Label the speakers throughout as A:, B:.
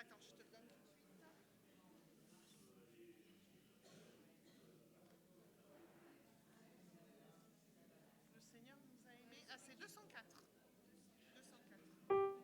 A: Attends, je te le donne tout de suite. Le Seigneur nous a aimés. Ah, c'est 204. 204.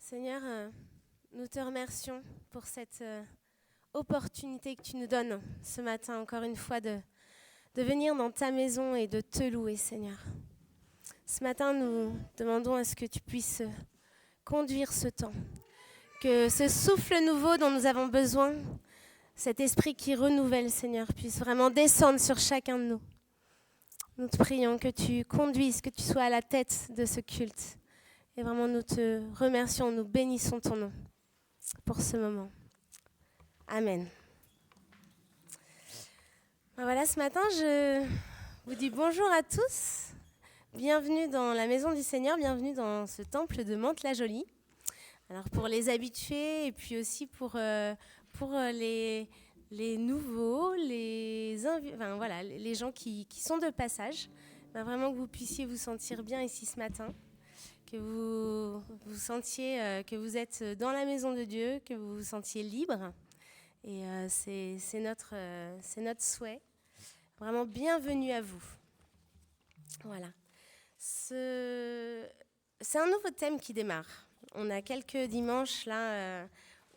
B: Seigneur, nous te remercions pour cette opportunité que tu nous donnes ce matin, encore une fois, de venir dans ta maison et de te louer, Seigneur. Ce matin, nous demandons à ce que tu puisses conduire ce temps, que ce souffle nouveau dont nous avons besoin, cet esprit qui renouvelle, Seigneur, puisse vraiment descendre sur chacun de nous. Nous te prions que tu conduises, que tu sois à la tête de ce culte. Et vraiment, nous te remercions, nous bénissons ton nom pour ce moment. Amen. Voilà, ce matin, je vous dis bonjour à tous. Bienvenue dans la maison du Seigneur, bienvenue dans ce temple de Mantes-la-Jolie. Alors pour les habitués et puis aussi pour les nouveaux, les gens qui sont de passage, vraiment que vous puissiez vous sentir bien ici ce matin, que vous sentiez que vous êtes dans la maison de Dieu, que vous vous sentiez libre. Et c'est notre souhait. Vraiment bienvenue à vous. Voilà. C'est un nouveau thème qui démarre. On a quelques dimanches là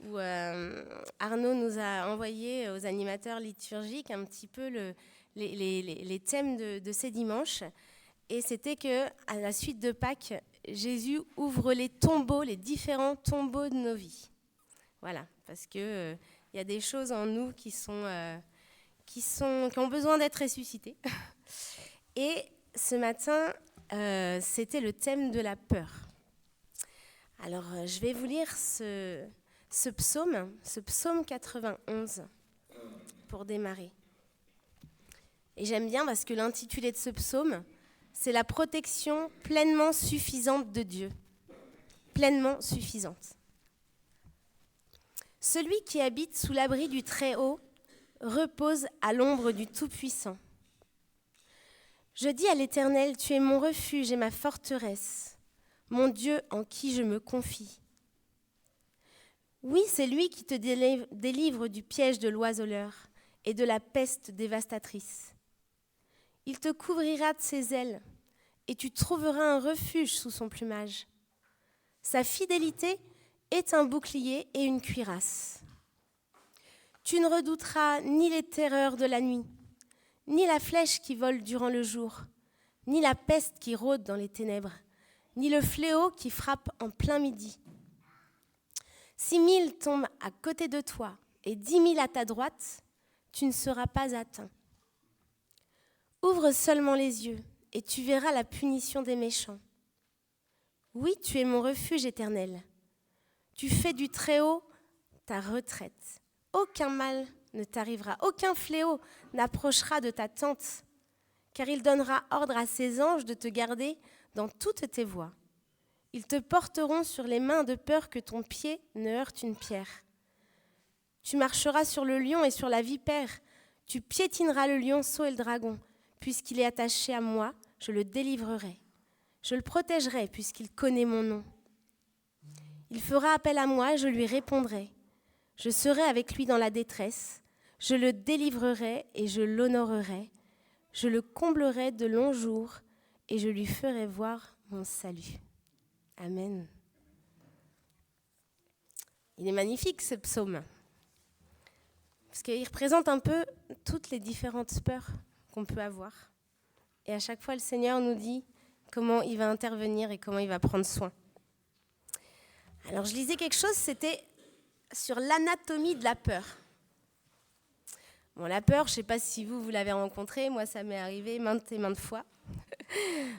B: où Arnaud nous a envoyé aux animateurs liturgiques un petit peu les thèmes de ces dimanches. Et c'était que à la suite de Pâques, Jésus ouvre les tombeaux, les différents tombeaux de nos vies. Voilà, parce que il y a des choses en nous qui ont besoin d'être ressuscitées. Et ce matin, c'était le thème de la peur. Alors, je vais vous lire ce psaume 91, pour démarrer. Et j'aime bien parce que l'intitulé de ce psaume, c'est « La protection pleinement suffisante de Dieu ». Pleinement suffisante. Celui qui habite sous l'abri du Très-Haut repose à l'ombre du Tout-Puissant. Je dis à l'Éternel, tu es mon refuge et ma forteresse, mon Dieu en qui je me confie. Oui, c'est lui qui te délivre du piège de l'oiseleur et de la peste dévastatrice. Il te couvrira de ses ailes et tu trouveras un refuge sous son plumage. Sa fidélité est un bouclier et une cuirasse. Tu ne redouteras ni les terreurs de la nuit, ni la flèche qui vole durant le jour, ni la peste qui rôde dans les ténèbres, ni le fléau qui frappe en plein midi. 6 000 tombent à côté de toi et 10 000 à ta droite, tu ne seras pas atteint. Ouvre seulement les yeux et tu verras la punition des méchants. Oui, tu es mon refuge éternel. Tu fais du Très-Haut ta retraite. Aucun mal ne t'arrivera, aucun fléau n'approchera de ta tente, car il donnera ordre à ses anges de te garder dans toutes tes voies. Ils te porteront sur les mains de peur que ton pied ne heurte une pierre. Tu marcheras sur le lion et sur la vipère, tu piétineras le lionceau et le dragon. Puisqu'il est attaché à moi, je le délivrerai. Je le protégerai puisqu'il connaît mon nom. Il fera appel à moi et je lui répondrai. Je serai avec lui dans la détresse. Je le délivrerai et je l'honorerai. Je le comblerai de longs jours et je lui ferai voir mon salut. Amen. Il est magnifique ce psaume. Parce qu'il représente un peu toutes les différentes peurs qu'on peut avoir. Et à chaque fois, le Seigneur nous dit comment il va intervenir et comment il va prendre soin. Alors, je lisais quelque chose, c'était sur l'anatomie de la peur. Bon, la peur, je ne sais pas si vous l'avez rencontrée. Moi, ça m'est arrivé maintes et maintes fois.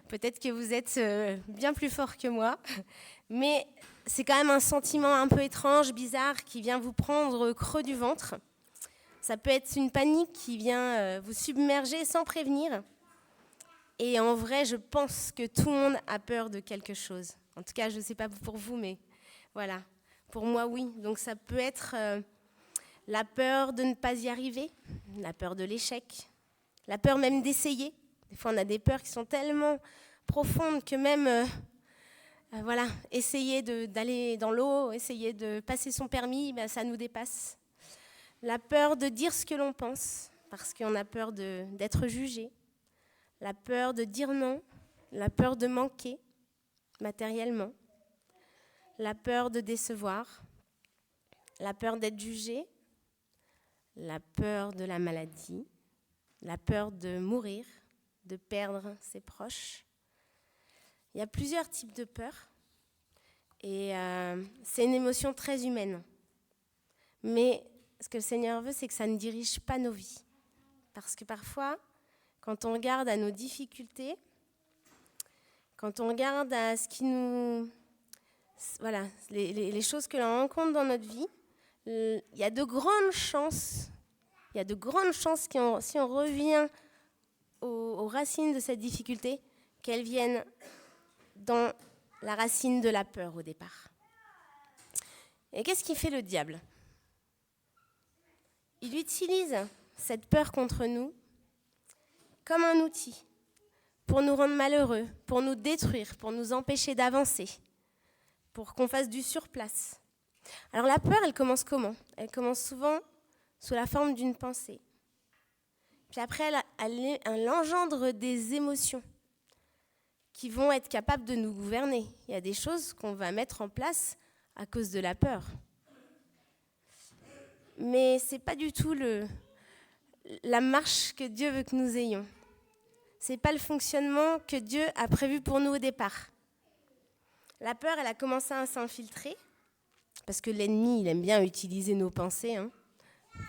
B: Peut-être que vous êtes bien plus fort que moi. Mais c'est quand même un sentiment un peu étrange, bizarre, qui vient vous prendre au creux du ventre. Ça peut être une panique qui vient vous submerger sans prévenir. Et en vrai, je pense que tout le monde a peur de quelque chose. En tout cas, je ne sais pas pour vous, mais voilà. Pour moi, oui. Donc ça peut être la peur de ne pas y arriver, la peur de l'échec, la peur même d'essayer. Des fois, on a des peurs qui sont tellement profondes que même essayer d'aller dans l'eau, essayer de passer son permis, ça nous dépasse. La peur de dire ce que l'on pense, parce qu'on a peur d'être jugé. La peur de dire non, la peur de manquer matériellement. la peur de décevoir, la peur d'être jugé, la peur de la maladie, la peur de mourir, de perdre ses proches. Il y a plusieurs types de peur et c'est une émotion très humaine. Mais ce que le Seigneur veut, c'est que ça ne dirige pas nos vies. Parce que parfois, quand on regarde à nos difficultés, quand on regarde à ce qui nous... Voilà, les choses que l'on rencontre dans notre vie, il y a de grandes chances, si on revient aux racines de cette difficulté, qu'elles viennent dans la racine de la peur au départ. Et qu'est-ce qu'il fait le diable ? Il utilise cette peur contre nous comme un outil pour nous rendre malheureux, pour nous détruire, pour nous empêcher d'avancer, pour qu'on fasse du surplace. Alors la peur, elle commence comment ? Elle commence souvent sous la forme d'une pensée. Puis après, elle engendre des émotions qui vont être capables de nous gouverner. Il y a des choses qu'on va mettre en place à cause de la peur. Mais ce n'est pas du tout la marche que Dieu veut que nous ayons. Ce n'est pas le fonctionnement que Dieu a prévu pour nous au départ. La peur, elle a commencé à s'infiltrer, parce que l'ennemi, il aime bien utiliser nos pensées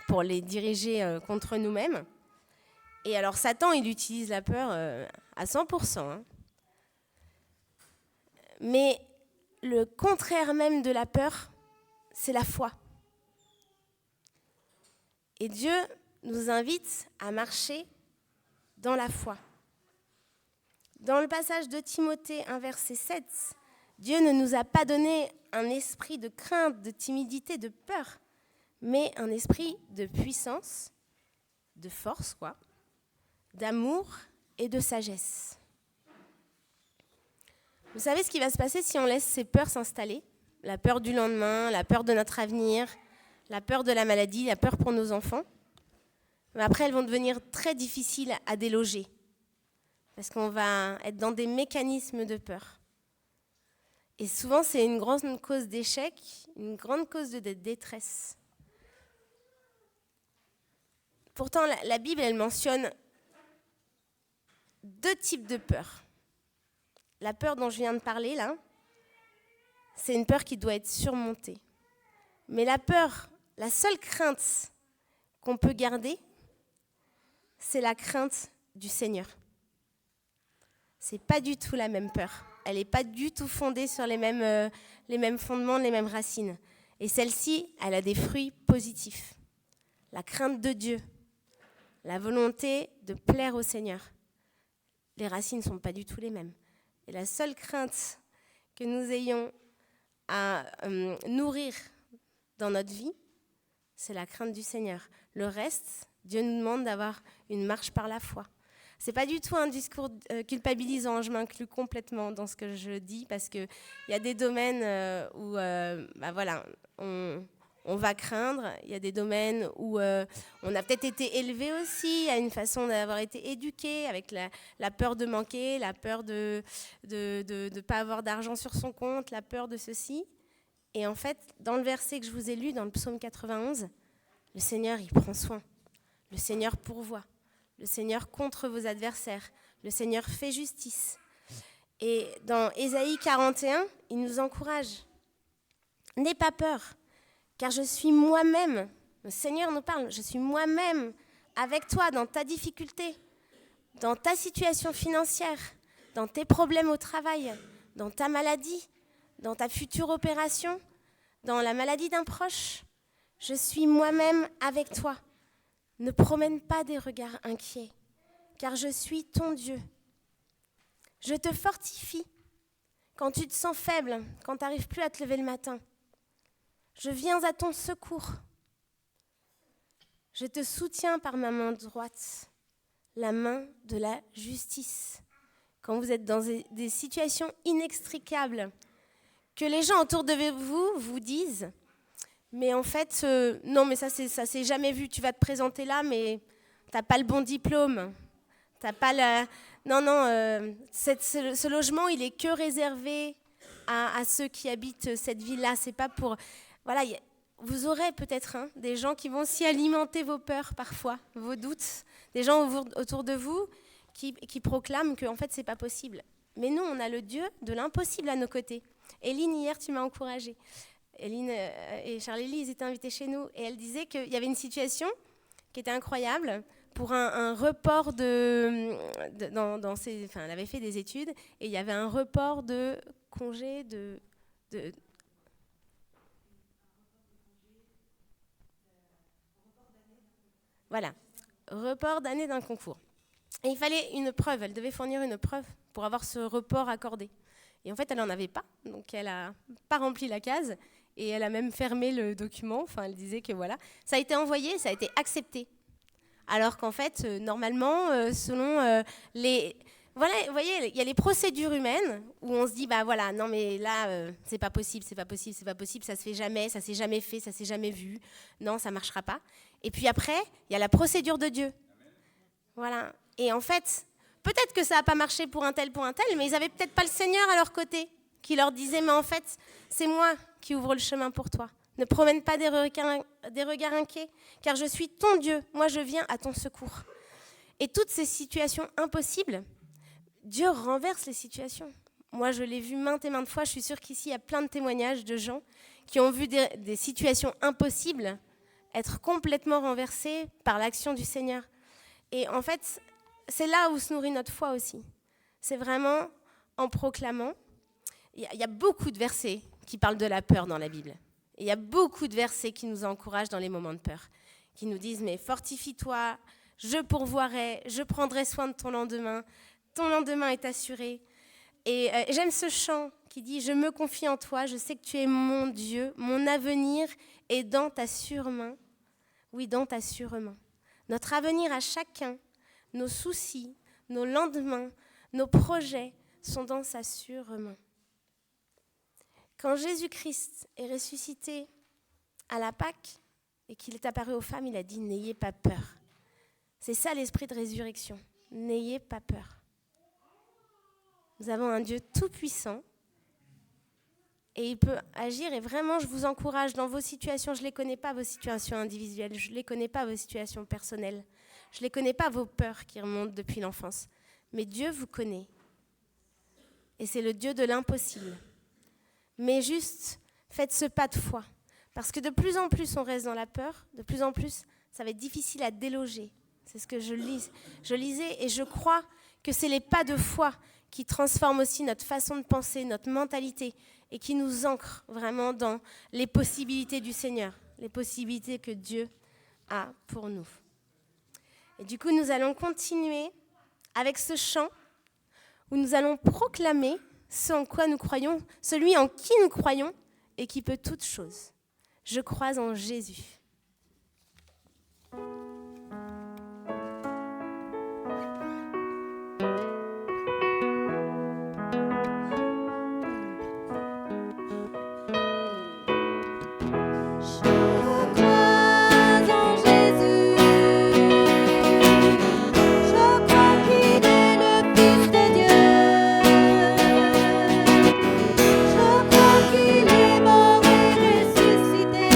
B: pour les diriger contre nous-mêmes. Et alors Satan, il utilise la peur à 100%. Mais le contraire même de la peur, c'est la foi. Et Dieu nous invite à marcher dans la foi. Dans le passage de Timothée 1, verset 7, Dieu ne nous a pas donné un esprit de crainte, de timidité, de peur, mais un esprit de puissance, de force, d'amour et de sagesse. Vous savez ce qui va se passer si on laisse ces peurs s'installer ? La peur du lendemain, la peur de notre avenir, la peur de la maladie, la peur pour nos enfants. Mais après, elles vont devenir très difficiles à déloger, parce qu'on va être dans des mécanismes de peur. Et souvent, c'est une grande cause d'échec, une grande cause de détresse. Pourtant, la Bible, elle mentionne 2 types de peur. La peur dont je viens de parler, là, c'est une peur qui doit être surmontée. Mais la peur, la seule crainte qu'on peut garder, c'est la crainte du Seigneur. C'est pas du tout la même peur. Elle n'est pas du tout fondée sur les mêmes fondements, les mêmes racines. Et celle-ci, elle a des fruits positifs. La crainte de Dieu, la volonté de plaire au Seigneur. Les racines ne sont pas du tout les mêmes. Et la seule crainte que nous ayons à nourrir dans notre vie, c'est la crainte du Seigneur. Le reste, Dieu nous demande d'avoir une marche par la foi. Ce n'est pas du tout un discours culpabilisant, je m'inclus complètement dans ce que je dis, parce qu'il y a des domaines où on va craindre, il y a des domaines où on a peut-être été élevé aussi à une façon d'avoir été éduqué, avec la peur de manquer, la peur de ne pas avoir d'argent sur son compte, la peur de ceci. Et en fait, dans le verset que je vous ai lu, dans le psaume 91, le Seigneur, il prend soin. Le Seigneur pourvoit. Le Seigneur contre vos adversaires. Le Seigneur fait justice. Et dans Ésaïe 41, il nous encourage. N'aie pas peur, car je suis moi-même, le Seigneur nous parle, je suis moi-même avec toi dans ta difficulté, dans ta situation financière, dans tes problèmes au travail, dans ta maladie, dans ta future opération, dans la maladie d'un proche. Je suis moi-même avec toi. Ne promène pas des regards inquiets, car je suis ton Dieu. Je te fortifie quand tu te sens faible, quand tu n'arrives plus à te lever le matin. Je viens à ton secours. Je te soutiens par ma main droite, la main de la justice. Quand vous êtes dans des situations inextricables, que les gens autour de vous vous disent « mais en fait, non, mais ça s'est jamais vu, tu vas te présenter là, mais tu n'as pas le bon diplôme. T'as pas la... Non, ce logement, il est que réservé à ceux qui habitent cette ville-là. C'est pas pour... Voilà, vous aurez peut-être des gens qui vont aussi alimenter vos peurs parfois, vos doutes. Des gens autour de vous qui proclament qu'en fait, c'est pas possible. Mais nous, on a le Dieu de l'impossible à nos côtés. Éline, hier, tu m'as encouragée. Éline et Charlélie, ils étaient invités chez nous. Et elle disait qu'il y avait une situation qui était incroyable pour un report elle avait fait des études et il y avait un report de congé voilà, report d'année d'un concours. Et il fallait une preuve, elle devait fournir une preuve pour avoir ce report accordé. Et en fait, elle n'en avait pas, donc elle n'a pas rempli la case et elle a même fermé le document. Enfin, elle disait que voilà, ça a été envoyé, ça a été accepté. Alors qu'en fait, normalement, selon les... Voilà, vous voyez, il y a les procédures humaines où on se dit, bah voilà, non mais là, c'est pas possible, c'est pas possible, c'est pas possible, ça se fait jamais, ça s'est jamais fait, ça s'est jamais vu, non, ça marchera pas. Et puis après, il y a la procédure de Dieu. Voilà. Et en fait, peut-être que ça n'a pas marché pour un tel, mais ils n'avaient peut-être pas le Seigneur à leur côté qui leur disait, mais en fait, c'est moi qui ouvre le chemin pour toi. Ne promène pas des regards inquiets, car je suis ton Dieu. Moi, je viens à ton secours. Et toutes ces situations impossibles, Dieu renverse les situations. Moi, je l'ai vu maintes et maintes fois. Je suis sûre qu'ici, il y a plein de témoignages de gens qui ont vu des situations impossibles être complètement renversées par l'action du Seigneur. Et en fait, c'est là où se nourrit notre foi aussi. C'est vraiment en proclamant. Il y a beaucoup de versets qui parlent de la peur dans la Bible. Et il y a beaucoup de versets qui nous encouragent dans les moments de peur, qui nous disent « Mais fortifie-toi, je pourvoirai, je prendrai soin de ton lendemain est assuré. » Et j'aime ce chant qui dit « Je me confie en toi, je sais que tu es mon Dieu, mon avenir est dans ta sûre main. » Oui, dans ta sûre main. Notre avenir à chacun, nos soucis, nos lendemains, nos projets sont dans sa sûre main. Quand Jésus-Christ est ressuscité à la Pâque et qu'il est apparu aux femmes, il a dit « N'ayez pas peur ». C'est ça l'esprit de résurrection. N'ayez pas peur. Nous avons un Dieu tout-puissant et il peut agir. Et vraiment, je vous encourage dans vos situations. Je ne les connais pas, vos situations individuelles. Je ne les connais pas, vos situations personnelles. Je ne les connais pas, vos peurs qui remontent depuis l'enfance. Mais Dieu vous connaît. Et c'est le Dieu de l'impossible. Mais juste, faites ce pas de foi. Parce que de plus en plus, on reste dans la peur. De plus en plus, ça va être difficile à déloger. C'est ce que je lisais et je crois que c'est les pas de foi qui transforment aussi notre façon de penser, notre mentalité et qui nous ancrent vraiment dans les possibilités du Seigneur, les possibilités que Dieu a pour nous. Et du coup, nous allons continuer avec ce chant où nous allons proclamer ce en quoi nous croyons, celui en qui nous croyons et qui peut toutes choses. Je crois en Jésus.
C: Je crois qu'il est mort et ressuscité.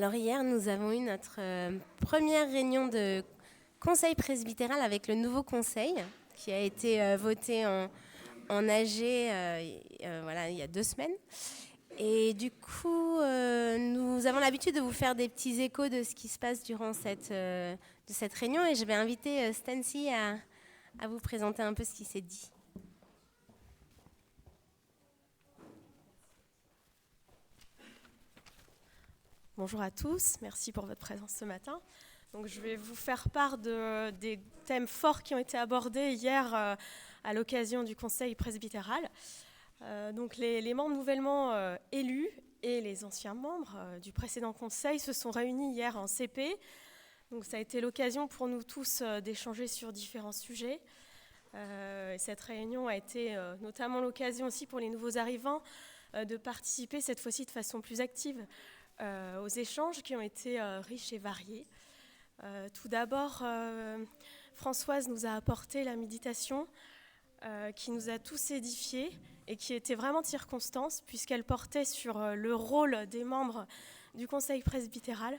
B: Alors hier, nous avons eu notre première réunion de conseil presbytéral avec le nouveau conseil qui a été voté en AG voilà, il y a 2 semaines. Et du coup, nous avons l'habitude de vous faire des petits échos de ce qui se passe durant cette réunion. Et je vais inviter Stancy à vous présenter un peu ce qui s'est dit.
C: Bonjour à tous, merci pour votre présence ce matin. Donc, je vais vous faire part des thèmes forts qui ont été abordés hier à l'occasion du Conseil presbytéral. Donc, les membres nouvellement élus et les anciens membres du précédent Conseil se sont réunis hier en CP. Donc, ça a été l'occasion pour nous tous d'échanger sur différents sujets. Cette réunion a été notamment l'occasion aussi pour les nouveaux arrivants de participer cette fois-ci de façon plus active aux échanges qui ont été riches et variés. Tout d'abord, Françoise nous a apporté la méditation qui nous a tous édifiés et qui était vraiment de circonstance puisqu'elle portait sur le rôle des membres du conseil presbytéral.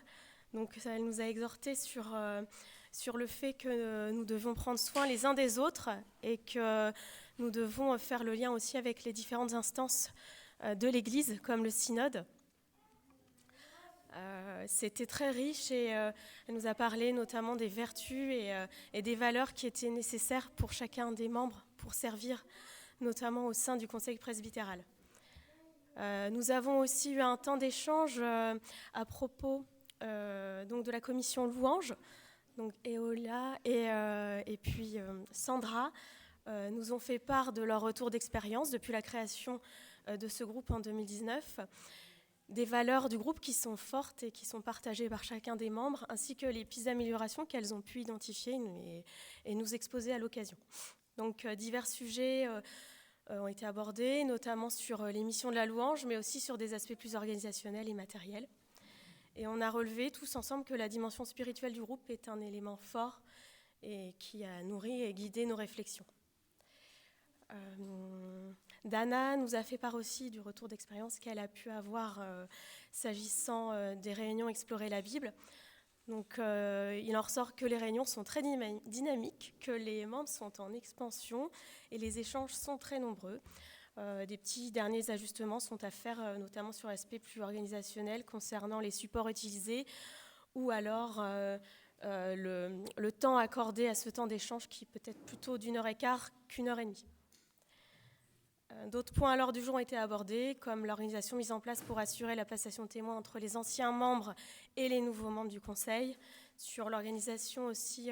C: Donc elle nous a exhortés sur le fait que nous devons prendre soin les uns des autres et que nous devons faire le lien aussi avec les différentes instances de l'Église comme le synode. C'était très riche et elle nous a parlé notamment des vertus et des valeurs qui étaient nécessaires pour chacun des membres pour servir notamment au sein du conseil presbytéral. Nous avons aussi eu un temps d'échange à propos donc de la commission louange. Donc Eola et puis Sandra nous ont fait part de leur retour d'expérience depuis la création de ce groupe en 2019. Des valeurs du groupe qui sont fortes et qui sont partagées par chacun des membres, ainsi que les pistes d'amélioration qu'elles ont pu identifier et nous exposer à l'occasion. Donc, divers sujets ont été abordés, notamment sur les missions de la louange, mais aussi sur des aspects plus organisationnels et matériels. Et on a relevé tous ensemble que la dimension spirituelle du groupe est un élément fort et qui a nourri et guidé nos réflexions. Dana nous a fait part aussi du retour d'expérience qu'elle a pu avoir s'agissant des réunions Explorer la Bible. Donc, il en ressort que les réunions sont très dynamiques, que les membres sont en expansion et les échanges sont très nombreux. Des petits derniers ajustements sont à faire, notamment sur l'aspect plus organisationnel concernant les supports utilisés ou alors le temps accordé à ce temps d'échange qui peut être plutôt d'1h15 qu'1h30. D'autres points à l'ordre du jour ont été abordés, comme l'organisation mise en place pour assurer la passation de témoins entre les anciens membres et les nouveaux membres du Conseil, sur l'organisation aussi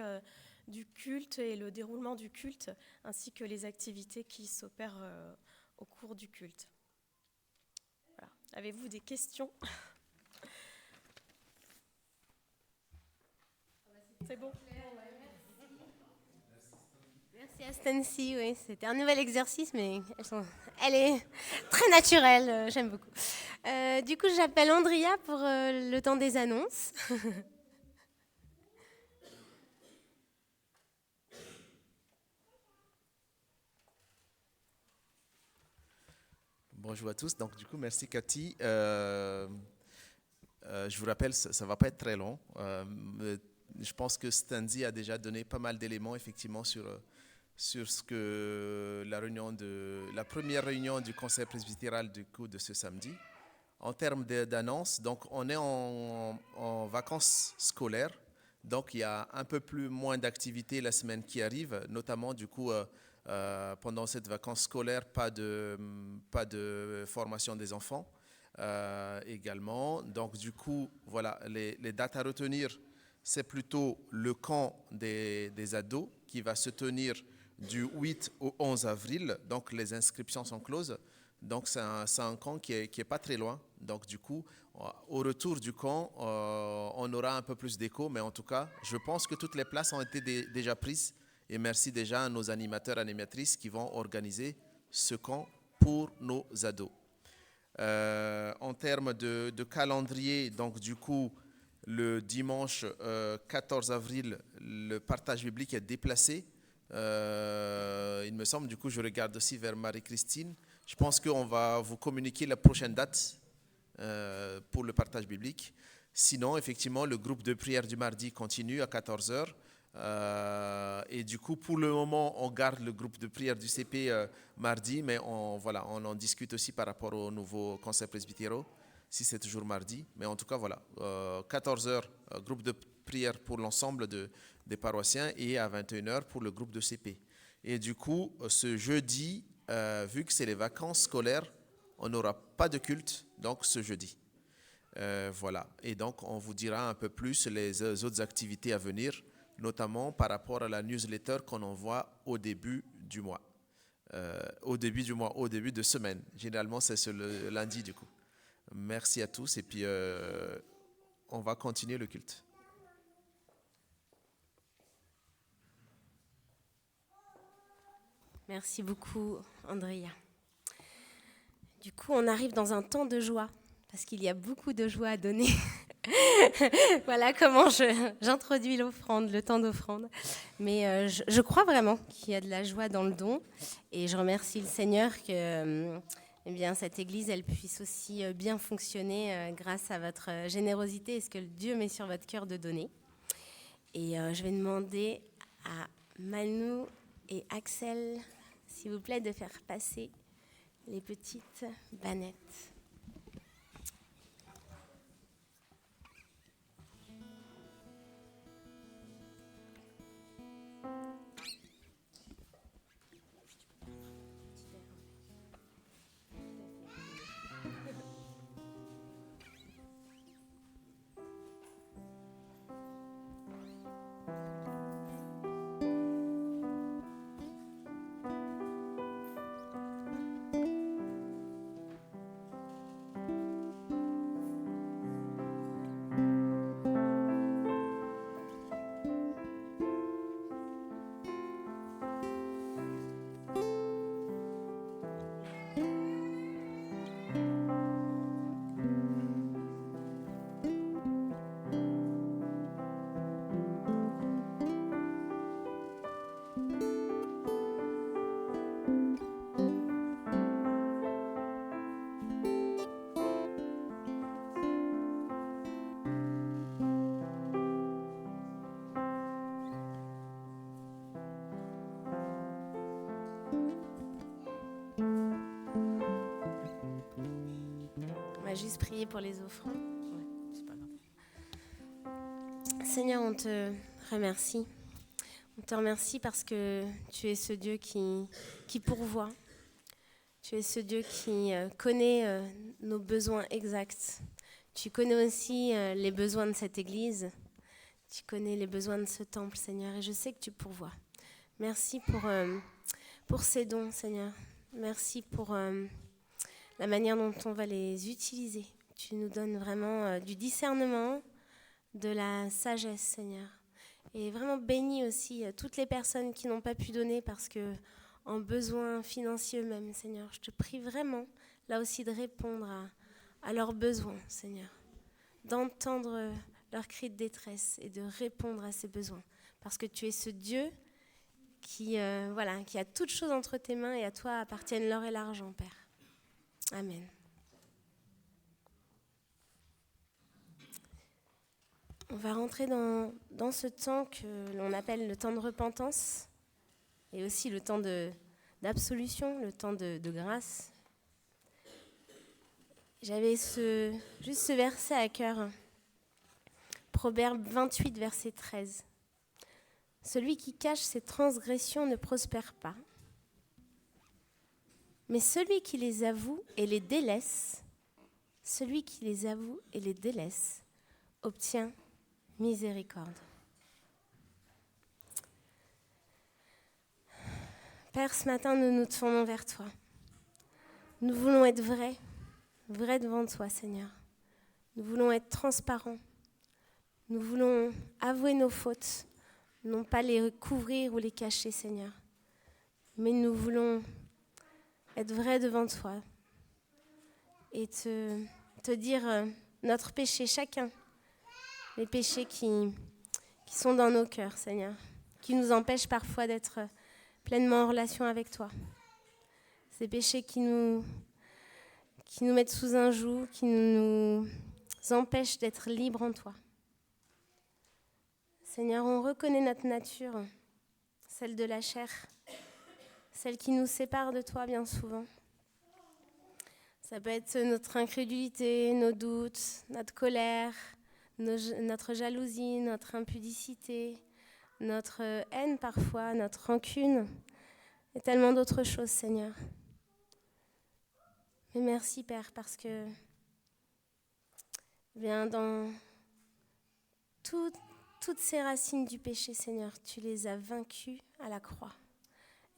C: du culte et le déroulement du culte, ainsi que les activités qui s'opèrent au cours du culte. Voilà. Avez-vous des questions ? C'est bon ?
B: Merci à Stancy, oui, c'était un nouvel exercice, mais elle est très naturelle, j'aime beaucoup. Du coup, j'appelle Andrea pour le temps des annonces.
D: Bonjour à tous, donc du coup, merci Cathy. Je vous rappelle, ça ne va pas être très long. Je pense que Stancy a déjà donné pas mal d'éléments, effectivement, sur ce que la première réunion du conseil presbytéral du coup de ce samedi. En termes d'annonces, donc on est en vacances scolaires, donc il y a un peu moins d'activités la semaine qui arrive, notamment du coup pendant cette vacances scolaires, pas de formation des enfants également. Donc du coup, voilà, les dates à retenir, c'est plutôt le camp des ados qui va se tenir du 8 au 11 avril, donc les inscriptions sont closes. Donc c'est un camp qui est pas très loin. Donc du coup, au retour du camp, on aura un peu plus d'écho, mais en tout cas, je pense que toutes les places ont été déjà prises. Et merci déjà à nos animateurs, animatrices qui vont organiser ce camp pour nos ados. En termes de calendrier, donc du coup, le dimanche 14 avril, le partage biblique est déplacé. Il me semble, du coup, je regarde aussi vers Marie-Christine. Je pense qu'on va vous communiquer la prochaine date pour le partage biblique. Sinon, effectivement, le groupe de prière du mardi continue à 14 heures. Et du coup, pour le moment, on garde le groupe de prière du CP mardi, mais on en discute aussi par rapport au nouveau conseil presbytéral, si c'est toujours mardi. Mais en tout cas, voilà, 14 heures, groupe de prière pour l'ensemble des paroissiens et à 21 heures pour le groupe de CP. Et du coup, ce jeudi, vu que c'est les vacances scolaires, on n'aura pas de culte, donc ce jeudi. Voilà. Et donc, on vous dira un peu plus les autres activités à venir, notamment par rapport à la newsletter qu'on envoie au début du mois. Au début de semaine. Généralement, c'est le lundi, du coup. Merci à tous et puis on va continuer le culte.
B: Merci beaucoup, Andrea. Du coup, on arrive dans un temps de joie, parce qu'il y a beaucoup de joie à donner. Voilà comment j'introduis l'offrande, le temps d'offrande. Mais je crois vraiment qu'il y a de la joie dans le don. Et je remercie le Seigneur que cette Église elle puisse aussi bien fonctionner grâce à votre générosité et ce que Dieu met sur votre cœur de donner. Et je vais demander à Manu et Axel, s'il vous plaît, de faire passer les petites bannettes. On va juste prier pour les offrandes. Ouais, c'est pas grave. Seigneur, on te remercie. On te remercie parce que tu es ce Dieu qui pourvoit. Tu es ce Dieu qui connaît nos besoins exacts. Tu connais aussi les besoins de cette Église. Tu connais les besoins de ce temple, Seigneur, et je sais que tu pourvois. Merci pour ces dons, Seigneur. Merci pour la manière dont on va les utiliser. Tu nous donnes vraiment du discernement, de la sagesse, Seigneur. Et vraiment bénis aussi toutes les personnes qui n'ont pas pu donner parce que en besoin financier eux-mêmes, Seigneur. Je te prie vraiment, là aussi, de répondre à leurs besoins, Seigneur. D'entendre leurs cris de détresse et de répondre à ces besoins. Parce que tu es ce Dieu qui a toutes choses entre tes mains et à toi appartiennent l'or et l'argent, Père. Amen. On va rentrer dans ce temps que l'on appelle le temps de repentance et aussi le temps d'absolution, le temps de grâce. J'avais juste ce verset à cœur. Proverbe 28, verset 13. Celui qui cache ses transgressions ne prospère pas. Mais celui qui les avoue et les délaisse, obtient miséricorde. Père, ce matin, nous nous tournons vers toi. Nous voulons être vrais devant toi, Seigneur. Nous voulons être transparents. Nous voulons avouer nos fautes, non pas les couvrir ou les cacher, Seigneur. Mais nous voulons être vrais devant toi et te dire notre péché, chacun, les péchés qui sont dans nos cœurs, Seigneur, qui nous empêchent parfois d'être pleinement en relation avec toi. Ces péchés qui nous mettent sous un joug, qui nous empêche d'être libre en toi. Seigneur, on reconnaît notre nature, celle de la chair, celle qui nous sépare de toi bien souvent. Ça peut être notre incrédulité, nos doutes, notre colère, notre jalousie, notre impudicité, notre haine parfois, notre rancune et tellement d'autres choses, Seigneur. Mais merci, Père, parce que dans toutes ces racines du péché, Seigneur, tu les as vaincues à la croix.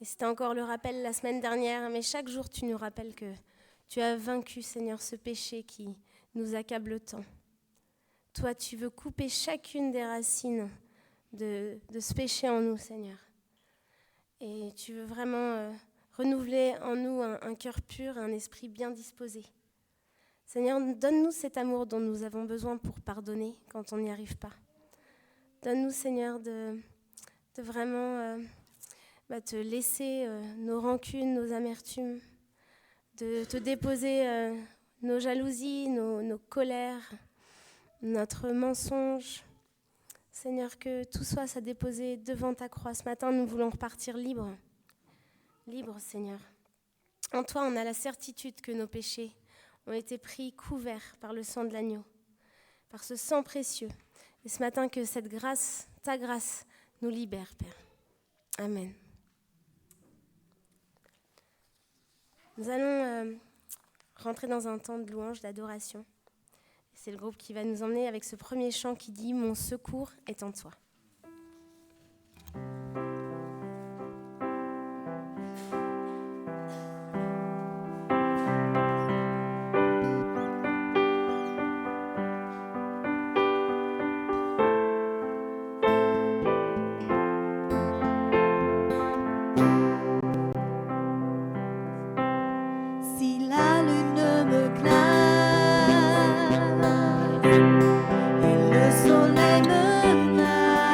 B: Et c'était encore le rappel la semaine dernière, mais chaque jour tu nous rappelles que tu as vaincu, Seigneur, ce péché qui nous accable tant. Toi, tu veux couper chacune des racines de ce péché en nous, Seigneur. Et tu veux vraiment renouveler en nous un cœur pur, un esprit bien disposé. Seigneur, donne-nous cet amour dont nous avons besoin pour pardonner quand on n'y arrive pas. Donne-nous, Seigneur, de vraiment te laisser nos rancunes, nos amertumes, de te déposer nos jalousies, nos colères, notre mensonge. Seigneur, que tout soit déposé devant ta croix. Ce matin, nous voulons repartir libres. Libres, Seigneur. En toi, on a la certitude que nos péchés ont été pris couverts par le sang de l'agneau, par ce sang précieux. Et ce matin, que cette grâce, ta grâce, nous libère, Père. Amen. Nous allons rentrer dans un temps de louange, d'adoration. C'est le groupe qui va nous emmener avec ce premier chant qui dit « Mon secours est en toi ».
E: Le soleil me menace.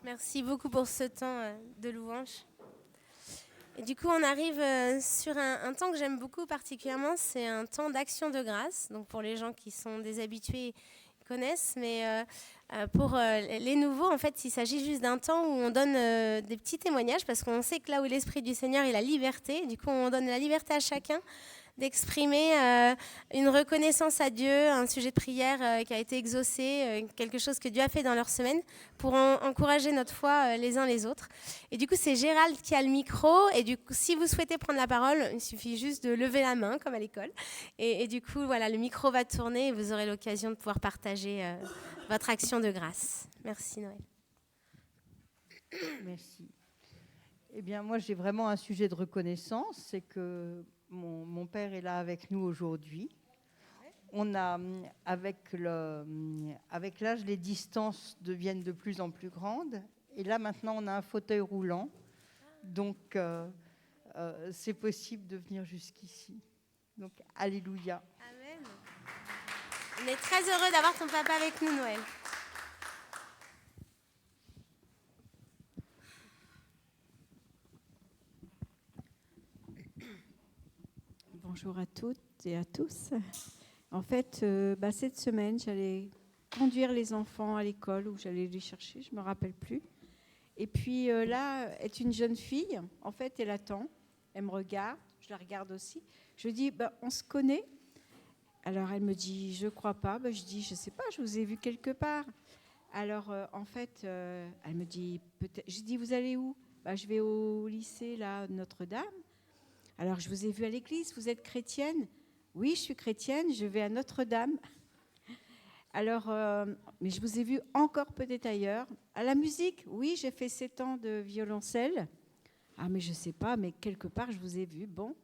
B: Merci beaucoup pour ce temps de louange. Et du coup, on arrive sur un temps que j'aime beaucoup particulièrement, c'est un temps d'action de grâce. Donc pour les gens qui sont des habitués, ils connaissent, mais pour les nouveaux, en fait, il s'agit juste d'un temps où on donne des petits témoignages, parce qu'on sait que là où est l'Esprit du Seigneur, il y a la liberté. Du coup, on donne la liberté à chacun d'exprimer une reconnaissance à Dieu, un sujet de prière qui a été exaucé, quelque chose que Dieu a fait dans leur semaine, pour encourager notre foi les uns les autres. Et du coup, c'est Gérald qui a le micro. Et du coup, si vous souhaitez prendre la parole, il suffit juste de lever la main, comme à l'école. Et du coup, voilà, le micro va tourner et vous aurez l'occasion de pouvoir partager votre action de grâce. Merci, Noël.
E: Merci. Eh bien, moi, j'ai vraiment un sujet de reconnaissance, c'est que mon père est là avec nous aujourd'hui. On a, avec l'âge, les distances deviennent de plus en plus grandes. Et là, maintenant, on a un fauteuil roulant. Donc, c'est possible de venir jusqu'ici. Donc, alléluia.
B: Amen. On est très heureux d'avoir ton papa avec nous, Noël.
F: Bonjour à toutes et à tous. En fait, cette semaine, j'allais conduire les enfants à l'école ou j'allais les chercher, je ne me rappelle plus. Et puis là, est une jeune fille, en fait, elle attend, elle me regarde, je la regarde aussi. Je lui dis, on se connaît? Alors elle me dit, je ne crois pas. Je dis, je ne sais pas, je vous ai vu quelque part. Alors en fait, elle me dit, peut-être. Je dis, vous allez où? Je vais au lycée, là, Notre-Dame. Alors, je vous ai vu à l'église, vous êtes chrétienne? Oui, je suis chrétienne, je vais à Notre-Dame. Alors, mais je vous ai vu encore peut-être ailleurs. À la musique? Oui, j'ai fait 7 ans de violoncelle. Ah, mais je ne sais pas, mais quelque part, je vous ai vu. Bon.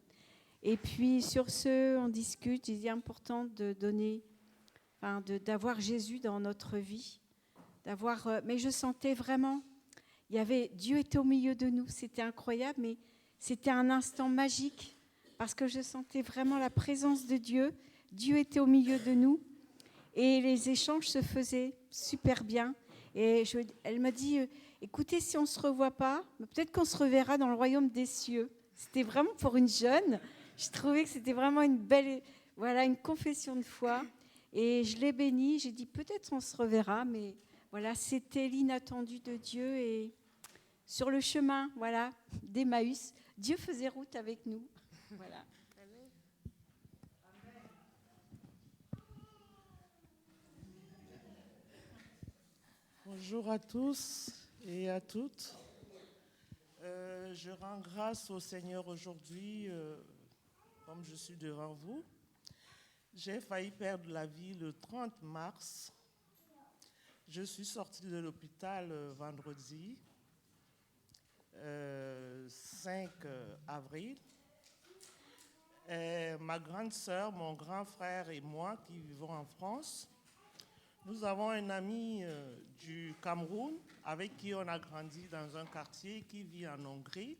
F: Et puis, sur ce, on discute. Il est important de donner, d'avoir Jésus dans notre vie. Mais je sentais vraiment, Dieu était au milieu de nous. C'était incroyable, mais c'était un instant magique parce que je sentais vraiment la présence de Dieu. Dieu était au milieu de nous et les échanges se faisaient super bien. Et elle m'a dit, écoutez, si on ne se revoit pas, peut-être qu'on se reverra dans le royaume des cieux. C'était vraiment pour une jeune. Je trouvais que c'était vraiment une belle, une confession de foi. Et je l'ai bénie. J'ai dit, peut-être on se reverra, mais voilà, c'était l'inattendu de Dieu. Et sur le chemin, d'Emmaüs, Dieu faisait route avec nous. Voilà.
G: Bonjour à tous et à toutes. Je rends grâce au Seigneur aujourd'hui, comme je suis devant vous. J'ai failli perdre la vie le 30 mars. Je suis sortie de l'hôpital vendredi 5 avril. Ma grande sœur, mon grand frère et moi qui vivons en France, nous avons un ami du Cameroun avec qui on a grandi dans un quartier qui vit en Hongrie.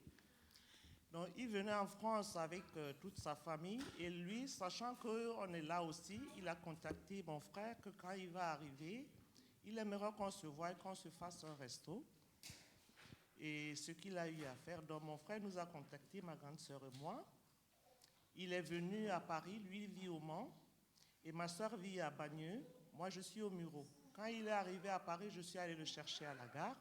G: Donc il venait en France avec toute sa famille et lui, sachant qu'on est là aussi, il a contacté mon frère que quand il va arriver, il aimerait qu'on se voie et qu'on se fasse un resto. Et ce qu'il a eu à faire, donc mon frère nous a contacté, ma grande sœur et moi. Il est venu à Paris, lui il vit au Mans, et ma sœur vit à Bagneux. Moi je suis au Muro. Quand il est arrivé à Paris, je suis allée le chercher à la gare.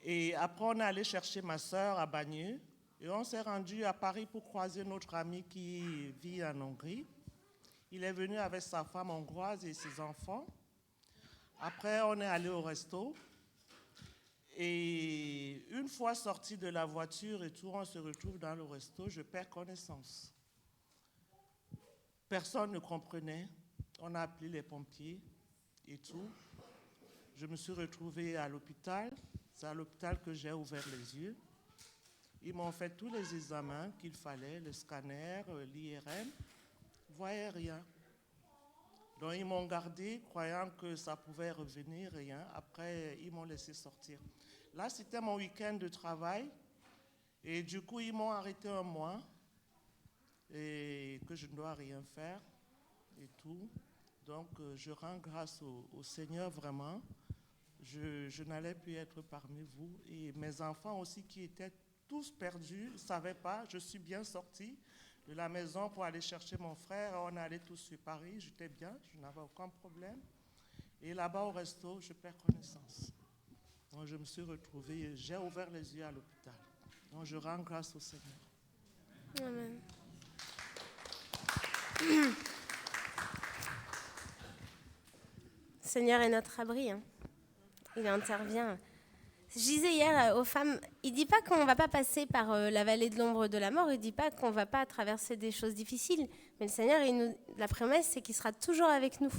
G: Et après on est allé chercher ma sœur à Bagneux. Et on s'est rendu à Paris pour croiser notre ami qui vit en Hongrie. Il est venu avec sa femme hongroise et ses enfants. Après on est allé au resto. Et une fois sorti de la voiture et tout, on se retrouve dans le resto, je perds connaissance. Personne ne comprenait. On a appelé les pompiers et tout. Je me suis retrouvée à l'hôpital. C'est à l'hôpital que j'ai ouvert les yeux. Ils m'ont fait tous les examens qu'il fallait, le scanner, l'IRM. Ils ne voyaient rien. Donc ils m'ont gardé, croyant que ça pouvait revenir, rien. Après, ils m'ont laissé sortir. Là, c'était mon week-end de travail. Et du coup, ils m'ont arrêté un mois. Et que je ne dois rien faire. Et tout. Donc, je rends grâce au Seigneur vraiment. je n'allais plus être parmi vous. Et mes enfants aussi qui étaient tous perdus, ne savaient pas. Je suis bien sortie de la maison pour aller chercher mon frère. On allait tous sur Paris. J'étais bien, je n'avais aucun problème. Et là-bas au resto, je perds connaissance. Donc je me suis retrouvée, j'ai ouvert les yeux à l'hôpital. Donc je rends grâce au Seigneur.
B: Amen. Le Seigneur est notre abri. Hein. Il intervient. Je disais hier aux femmes, il ne dit pas qu'on ne va pas passer par la vallée de l'ombre de la mort, il ne dit pas qu'on ne va pas traverser des choses difficiles, mais le Seigneur, la promesse, c'est qu'il sera toujours avec nous.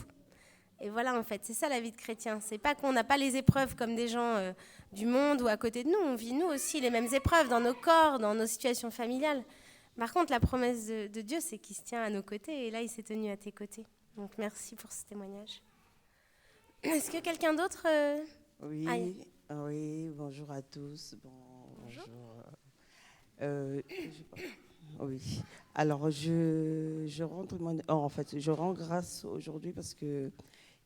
B: Et voilà, en fait, c'est ça la vie de chrétien. C'est pas qu'on n'a pas les épreuves comme des gens du monde ou à côté de nous. On vit, nous aussi, les mêmes épreuves dans nos corps, dans nos situations familiales. Par contre, la promesse de Dieu, c'est qu'il se tient à nos côtés. Et là, il s'est tenu à tes côtés. Donc, merci pour ce témoignage. Est-ce que quelqu'un d'autre
H: Oui,
B: Aïe.
H: oui, bonjour à tous. Bonjour. Oui. Alors, je rends grâce aujourd'hui parce que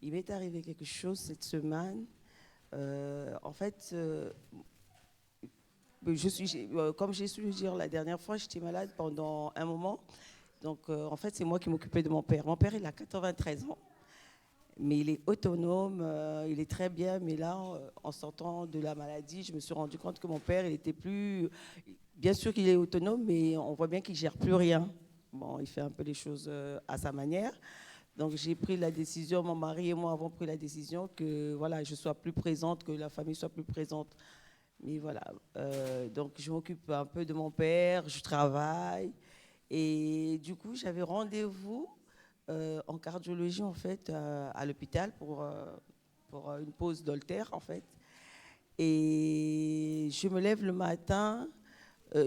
H: il m'est arrivé quelque chose cette semaine. Comme j'ai su le dire la dernière fois, j'étais malade pendant un moment. Donc, en fait, c'est moi qui m'occupais de mon père. Mon père, il a 93 ans. Mais il est autonome, il est très bien. Mais là, en sortant de la maladie, je me suis rendu compte que mon père, il était plus... Bien sûr qu'il est autonome, mais on voit bien qu'il ne gère plus rien. Bon, il fait un peu les choses à sa manière. Donc, j'ai pris la décision, mon mari et moi avons pris la décision que voilà, je sois plus présente, que la famille soit plus présente. Mais voilà, donc je m'occupe un peu de mon père, je travaille. Et du coup, j'avais rendez-vous en cardiologie, en fait, à l'hôpital pour une pause d'haltère, en fait. Et je me lève le matin,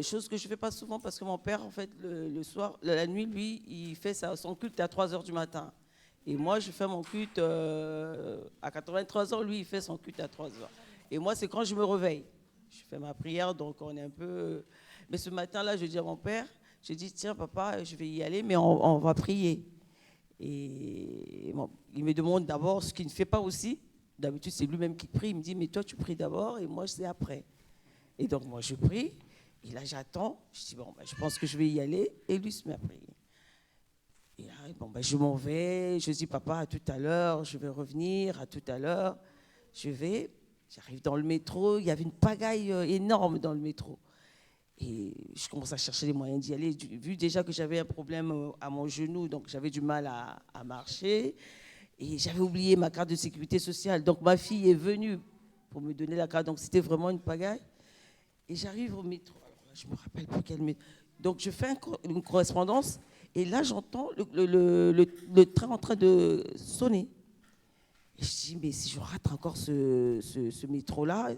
H: chose que je ne fais pas souvent parce que mon père, en fait, le soir, la nuit, lui, il fait son culte à 3h du matin. Et moi, je fais mon culte à 83 ans, lui, il fait son culte à 3h. Et moi, c'est quand je me réveille. Je fais ma prière, donc on est un peu... Mais ce matin-là, je dis à mon père, je dis, tiens, papa, je vais y aller, mais on va prier. Et bon, il me demande d'abord ce qu'il ne fait pas aussi. D'habitude, c'est lui-même qui prie. Il me dit, mais toi, tu pries d'abord et moi, c'est après. Et donc, moi, je prie. Et là, j'attends. Je dis, bon, je pense que je vais y aller. Et lui se met à prier. Et là, je m'en vais. Je dis, papa, à tout à l'heure. Je vais revenir. À tout à l'heure. J'arrive dans le métro. Il y avait une pagaille énorme dans le métro. Et je commence à chercher les moyens d'y aller. Vu déjà que j'avais un problème à mon genou, donc j'avais du mal à marcher. Et j'avais oublié ma carte de sécurité sociale. Donc ma fille est venue pour me donner la carte. Donc c'était vraiment une pagaille. Et j'arrive au métro. Alors là, je ne me rappelle plus quel métro. Donc je fais une correspondance. Et là, j'entends le train en train de sonner. Et je dis, mais si je rate encore ce métro-là...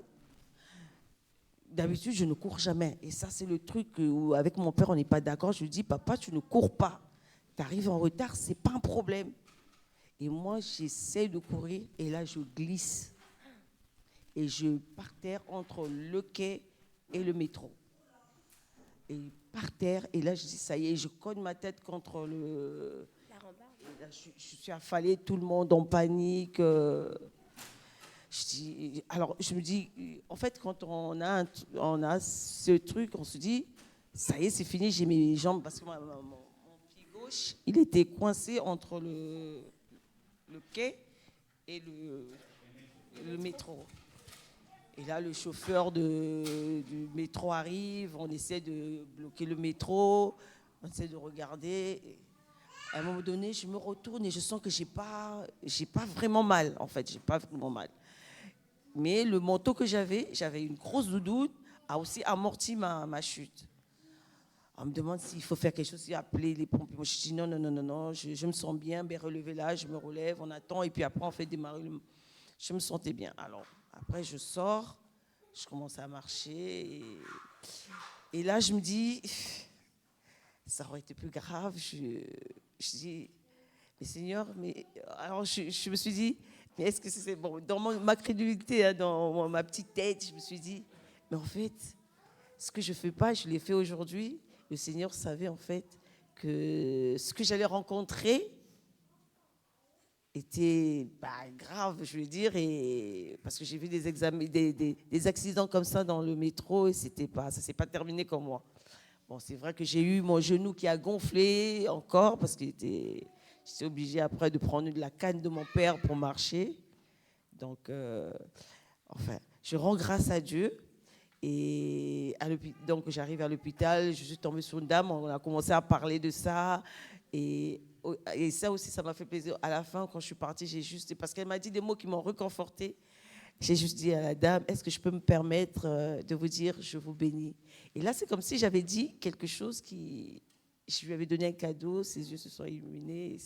H: D'habitude, je ne cours jamais. Et ça, c'est le truc où, avec mon père, on n'est pas d'accord. Je lui dis, papa, tu ne cours pas. Tu arrives en retard, ce n'est pas un problème. Et moi, j'essaie de courir et là, je glisse. Et je par terre entre le quai et le métro. Et par terre, et là, je dis, ça y est, je cogne ma tête contre la rambarde. Et là, je suis affalée, tout le monde en panique. Je me dis, en fait, quand on a ce truc, on se dit, ça y est, c'est fini, j'ai mes jambes, parce que mon pied gauche, il était coincé entre le quai et le métro. Et là, le chauffeur du métro arrive, on essaie de bloquer le métro, on essaie de regarder. À un moment donné, je me retourne et je sens que j'ai pas vraiment mal, en fait, j'ai pas vraiment mal. Mais le manteau que j'avais une grosse doudoune, a aussi amorti ma chute. On me demande s'il faut faire quelque chose, appeler les pompiers. Moi, je dis non, je me sens bien, relevez là, je me relève, on attend, et puis après, on fait démarrer. Je me sentais bien. Alors, après, je sors, je commence à marcher, et là, je me dis, ça aurait été plus grave. Je dis, mais Seigneur, alors je me suis dit, mais est-ce que c'est bon? Dans ma crédulité, dans ma petite tête, je me suis dit, mais en fait, ce que je ne fais pas, je l'ai fait aujourd'hui. Le Seigneur savait en fait que ce que j'allais rencontrer, était grave, je veux dire, et parce que j'ai vu des accidents comme ça dans le métro et ça s'est pas terminé comme moi. Bon, c'est vrai que j'ai eu mon genou qui a gonflé encore parce que j'étais obligée après de prendre de la canne de mon père pour marcher. Donc, je rends grâce à Dieu. Et donc, j'arrive à l'hôpital, je suis tombée sur une dame, on a commencé à parler de ça. Et ça aussi, ça m'a fait plaisir. À la fin, quand je suis partie, parce qu'elle m'a dit des mots qui m'ont réconfortée. J'ai juste dit à la dame, est-ce que je peux me permettre de vous dire, je vous bénis. Et là, c'est comme si j'avais dit quelque chose je lui avais donné un cadeau, ses yeux se sont illuminés.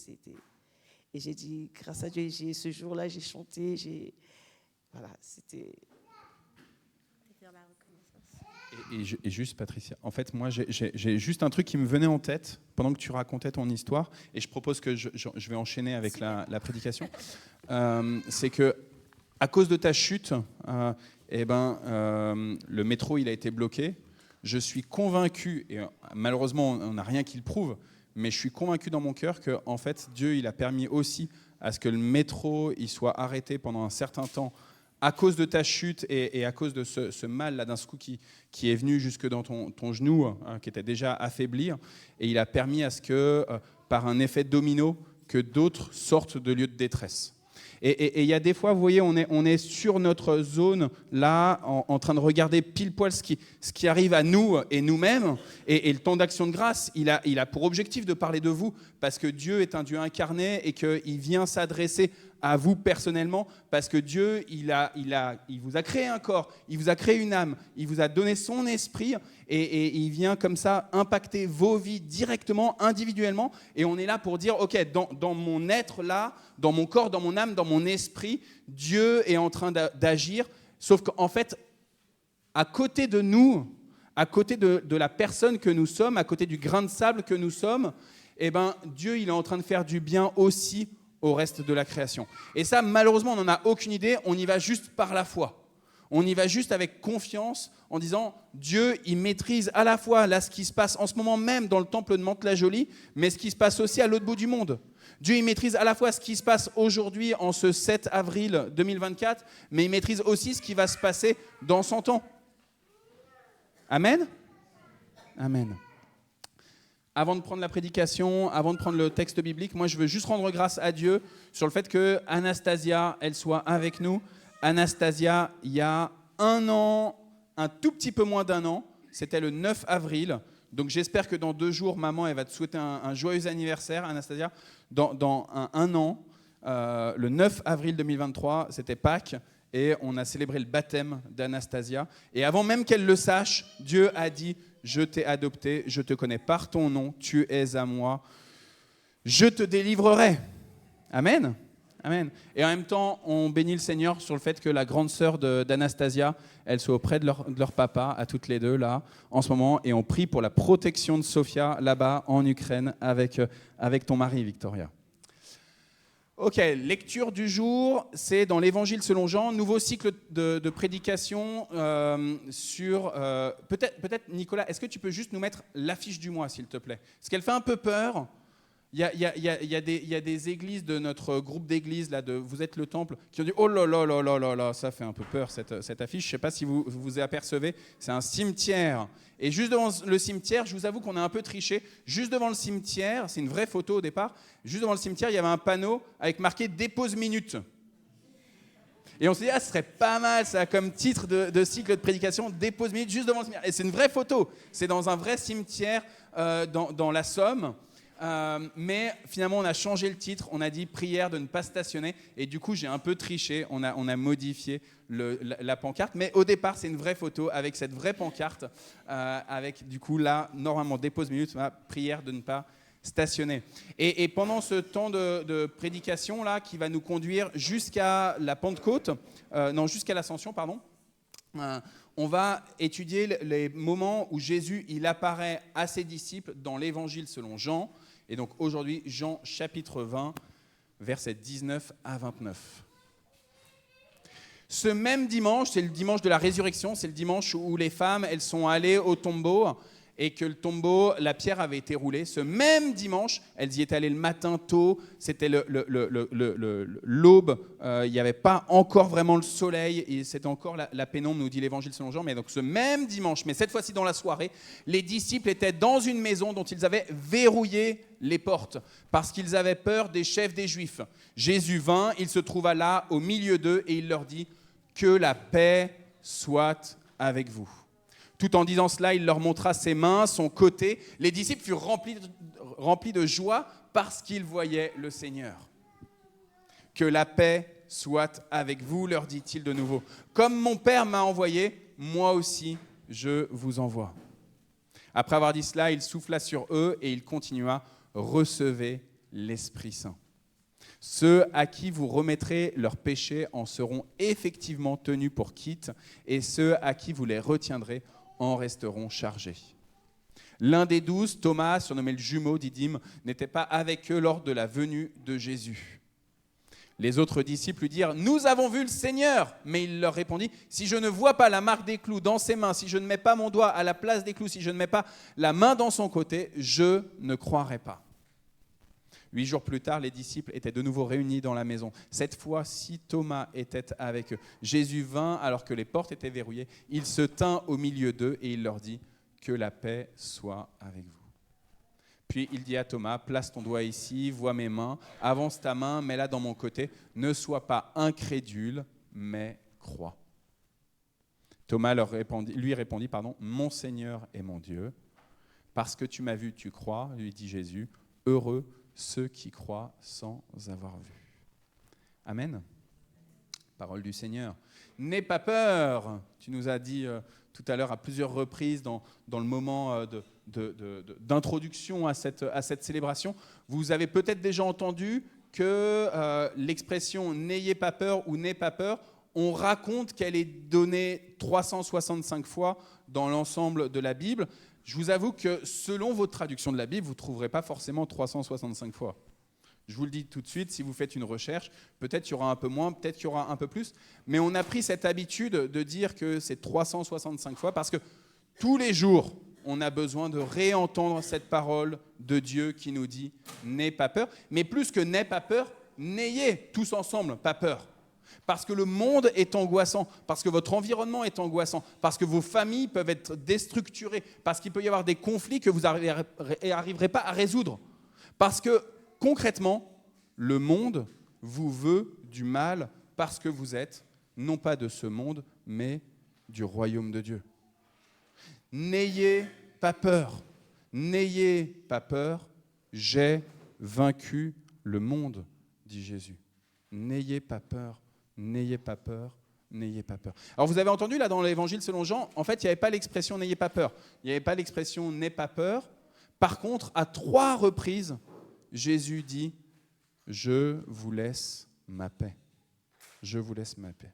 H: Et j'ai dit, grâce à Dieu, ce jour-là, j'ai chanté, voilà, c'était...
I: Et juste, Patricia, en fait, moi, j'ai juste un truc qui me venait en tête pendant que tu racontais ton histoire, et je propose que je vais enchaîner avec la prédication. C'est que à cause de ta chute, le métro il a été bloqué. Je suis convaincu, et malheureusement on n'a rien qui le prouve, mais je suis convaincu dans mon cœur que en fait Dieu il a permis aussi à ce que le métro il soit arrêté pendant un certain temps à cause de ta chute et à cause de ce mal là d'un coup qui est venu jusque dans ton genou qui était déjà affaibli, et il a permis à ce que par un effet domino que d'autres sortent de lieux de détresse. Et il y a des fois, vous voyez, on est sur notre zone, là, en train de regarder pile poil ce qui arrive à nous et nous-mêmes. Et le temps d'action de grâce, il a pour objectif de parler de vous, parce que Dieu est un Dieu incarné et qu'il vient s'adresser à vous personnellement, parce que Dieu, il vous a créé un corps, il vous a créé une âme, il vous a donné son esprit, et il vient comme ça impacter vos vies directement, individuellement, et on est là pour dire, ok, dans mon être là, dans mon corps, dans mon âme, dans mon esprit, Dieu est en train d'agir, sauf qu'en fait, à côté de nous, à côté de la personne que nous sommes, à côté du grain de sable que nous sommes, Dieu, il est en train de faire du bien aussi au reste de la création. Et ça, malheureusement, on n'en a aucune idée, on y va juste par la foi. On y va juste avec confiance en disant, Dieu, il maîtrise à la fois là ce qui se passe en ce moment même dans le temple de Mantes-la-Jolie, mais ce qui se passe aussi à l'autre bout du monde. Dieu, il maîtrise à la fois ce qui se passe aujourd'hui en ce 7 avril 2024, mais il maîtrise aussi ce qui va se passer dans 100 ans. Amen ? Amen. Avant de prendre la prédication, avant de prendre le texte biblique, moi je veux juste rendre grâce à Dieu sur le fait que Anastasia, elle soit avec nous. Anastasia, il y a un an, un tout petit peu moins d'un an, c'était le 9 avril. Donc j'espère que dans 2 jours, maman, elle va te souhaiter un joyeux anniversaire, Anastasia. Dans un an, le 9 avril 2023, c'était Pâques, et on a célébré le baptême d'Anastasia. Et avant même qu'elle le sache, Dieu a dit, je t'ai adopté, je te connais par ton nom, tu es à moi, je te délivrerai. Amen. Amen. Et en même temps, on bénit le Seigneur sur le fait que la grande sœur d'Anastasia, elle soit auprès de leur papa, à toutes les deux, là, en ce moment. Et on prie pour la protection de Sofia, là-bas, en Ukraine, avec ton mari, Victoria. Ok, lecture du jour, c'est dans l'Évangile selon Jean, nouveau cycle de prédication sur... Peut-être, Nicolas, est-ce que tu peux juste nous mettre l'affiche du mois, s'il te plaît ? Parce qu'elle fait un peu peur. Il y a des églises de notre groupe d'églises, là, de Vous êtes le temple, qui ont dit « Oh là là là là là là, ça fait un peu peur, cette affiche. » Je ne sais pas si vous apercevez, c'est un cimetière. Et juste devant le cimetière, je vous avoue qu'on a un peu triché. Juste devant le cimetière, c'est une vraie photo au départ, juste devant le cimetière, il y avait un panneau avec marqué « Dépose minute ». Et on s'est dit, ce serait pas mal ça comme titre de cycle de prédication, Dépose minute, juste devant le cimetière. Et c'est une vraie photo, c'est dans un vrai cimetière dans la Somme. Mais finalement on a changé le titre, on a dit prière de ne pas stationner, et du coup j'ai un peu triché, on a modifié la pancarte, mais au départ c'est une vraie photo avec cette vraie pancarte, avec du coup là normalement dépose minute, prière de ne pas stationner. Et pendant ce temps de prédication là qui va nous conduire jusqu'à la Pentecôte, jusqu'à l'Ascension pardon, on va étudier les moments où Jésus il apparaît à ses disciples dans l'Évangile selon Jean. Et donc aujourd'hui, Jean chapitre 20, versets 19 à 29. Ce même dimanche, c'est le dimanche de la résurrection, c'est le dimanche où les femmes elles sont allées au tombeau. et que le tombeau, la pierre avait été roulée. Ce même dimanche, elles y étaient allées le matin tôt, c'était l'aube, il n'y avait pas encore vraiment le soleil, et c'était encore la pénombre, nous dit l'Évangile selon Jean. Mais donc ce même dimanche, mais cette fois-ci dans la soirée, les disciples étaient dans une maison dont ils avaient verrouillé les portes, parce qu'ils avaient peur des chefs des Juifs. Jésus vint, il se trouva là au milieu d'eux, et il leur dit « Que la paix soit avec vous ». Tout en disant cela, il leur montra ses mains, son côté. Les disciples furent remplis de joie parce qu'ils voyaient le Seigneur. « Que la paix soit avec vous, leur dit-il de nouveau. Comme mon Père m'a envoyé, moi aussi je vous envoie. » Après avoir dit cela, il souffla sur eux et il continua « Recevez l'Esprit Saint. Ceux à qui vous remettrez leurs péchés en seront effectivement tenus pour quitte, et ceux à qui vous les retiendrez en resteront chargés. » L'un des 12, Thomas, surnommé le jumeau Didyme, n'était pas avec eux lors de la venue de Jésus. Les autres disciples lui dirent « Nous avons vu le Seigneur !» Mais il leur répondit « Si je ne vois pas la marque des clous dans ses mains, si je ne mets pas mon doigt à la place des clous, si je ne mets pas la main dans son côté, je ne croirai pas. » 8 jours plus tard, les disciples étaient de nouveau réunis dans la maison. Cette fois-ci, Thomas était avec eux. Jésus vint alors que les portes étaient verrouillées. Il se tint au milieu d'eux et il leur dit « Que la paix soit avec vous. » Puis il dit à Thomas « Place ton doigt ici, vois mes mains, avance ta main, mets-la dans mon côté. Ne sois pas incrédule, mais crois. » Thomas lui répondit « Mon Seigneur et mon Dieu. Parce que tu m'as vu, tu crois, lui dit Jésus. Heureux ceux qui croient sans avoir vu. » Amen. Parole du Seigneur. N'aie pas peur. Tu nous as dit tout à l'heure à plusieurs reprises dans le moment d'introduction à cette célébration. Vous avez peut-être déjà entendu que l'expression « n'ayez pas peur » ou « n'aie pas peur », on raconte qu'elle est donnée 365 fois dans l'ensemble de la Bible. Je vous avoue que selon votre traduction de la Bible, vous ne trouverez pas forcément 365 fois. Je vous le dis tout de suite, si vous faites une recherche, peut-être qu'il y aura un peu moins, peut-être qu'il y aura un peu plus. Mais on a pris cette habitude de dire que c'est 365 fois parce que tous les jours, on a besoin de réentendre cette parole de Dieu qui nous dit « n'aie pas peur ». Mais plus que « n'aie pas peur », n'ayez tous ensemble pas peur. Parce que le monde est angoissant, parce que votre environnement est angoissant, parce que vos familles peuvent être déstructurées, parce qu'il peut y avoir des conflits que vous n'arriverez pas à résoudre. Parce que concrètement, le monde vous veut du mal parce que vous êtes non pas de ce monde, mais du royaume de Dieu. N'ayez pas peur, n'ayez pas peur, j'ai vaincu le monde, dit Jésus. N'ayez pas peur. N'ayez pas peur, n'ayez pas peur. Alors vous avez entendu là dans l'Évangile selon Jean, en fait il n'y avait pas l'expression n'ayez pas peur, il n'y avait pas l'expression n'aie pas peur. Par contre, à 3 reprises, Jésus dit je vous laisse ma paix. Je vous laisse ma paix.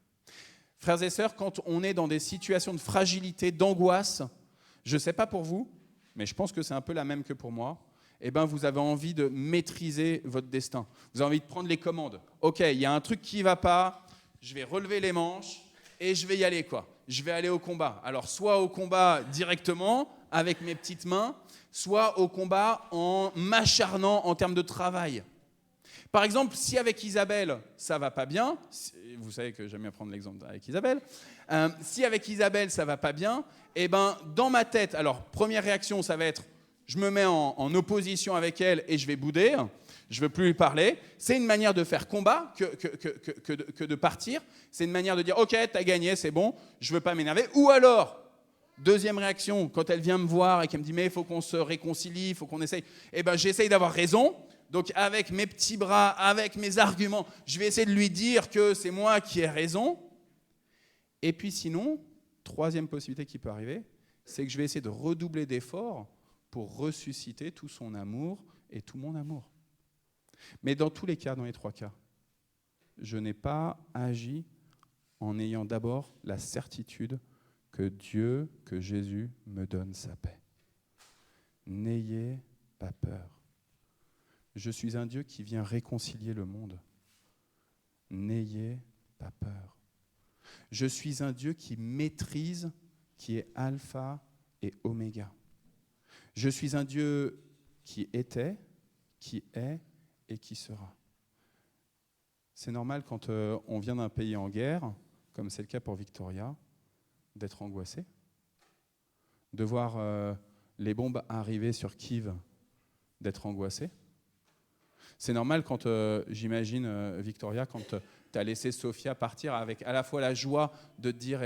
I: Frères et sœurs, quand on est dans des situations de fragilité, d'angoisse, je ne sais pas pour vous, mais je pense que c'est un peu la même que pour moi. Eh ben, vous avez envie de maîtriser votre destin. Vous avez envie de prendre les commandes. Ok, il y a un truc qui ne va pas. Je vais relever les manches et je vais y aller, quoi. Je vais aller au combat. Alors, soit au combat directement, avec mes petites mains, soit au combat en m'acharnant en termes de travail. Par exemple, si avec Isabelle, ça ne va pas bien, vous savez que j'aime bien prendre l'exemple avec Isabelle, si avec Isabelle, ça ne va pas bien, eh ben, dans ma tête, alors, première réaction, ça va être, je me mets en opposition avec elle et je vais bouder. Je ne veux plus lui parler. C'est une manière de faire combat que de partir. C'est une manière de dire « Ok, tu as gagné, c'est bon, je ne veux pas m'énerver. » Ou alors, deuxième réaction, quand elle vient me voir et qu'elle me dit « Mais il faut qu'on se réconcilie, il faut qu'on essaye. » Eh bien, j'essaye d'avoir raison. Donc, avec mes petits bras, avec mes arguments, je vais essayer de lui dire que c'est moi qui ai raison. Et puis sinon, troisième possibilité qui peut arriver, c'est que je vais essayer de redoubler d'efforts pour ressusciter tout son amour et tout mon amour. Mais dans tous les cas, dans les 3 cas, je n'ai pas agi en ayant d'abord la certitude que Dieu, que Jésus me donne sa paix. N'ayez pas peur. Je suis un Dieu qui vient réconcilier le monde. N'ayez pas peur. Je suis un Dieu qui maîtrise, qui est alpha et oméga. Je suis un Dieu qui était, qui est et qui sera. C'est normal quand on vient d'un pays en guerre, comme c'est le cas pour Victoria, d'être angoissé, de voir les bombes arriver sur Kiev, d'être angoissé. C'est normal quand, j'imagine, Victoria, quand tu as laissé Sophia partir avec à la fois la joie de te dire,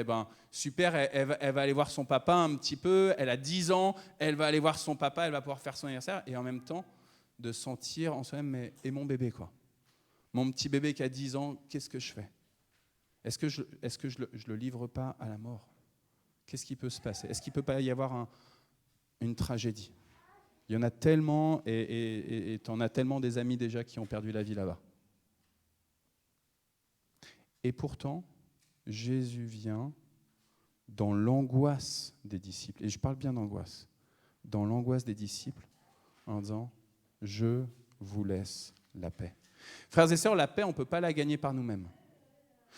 I: super, elle va aller voir son papa un petit peu, elle a 10 ans, elle va aller voir son papa, elle va pouvoir faire son anniversaire, et en même temps, de sentir en soi-même, mais et mon bébé, quoi. Mon petit bébé qui a 10 ans, qu'est-ce que je fais ? Est-ce que je le livre pas à la mort ? Qu'est-ce qui peut se passer ? Est-ce qu'il ne peut pas y avoir une tragédie ? Il y en a tellement, et tu en as tellement des amis déjà qui ont perdu la vie là-bas. Et pourtant, Jésus vient dans l'angoisse des disciples, et je parle bien d'angoisse, dans l'angoisse des disciples, en disant « Je vous laisse la paix ». Frères et sœurs, la paix, on ne peut pas la gagner par nous-mêmes.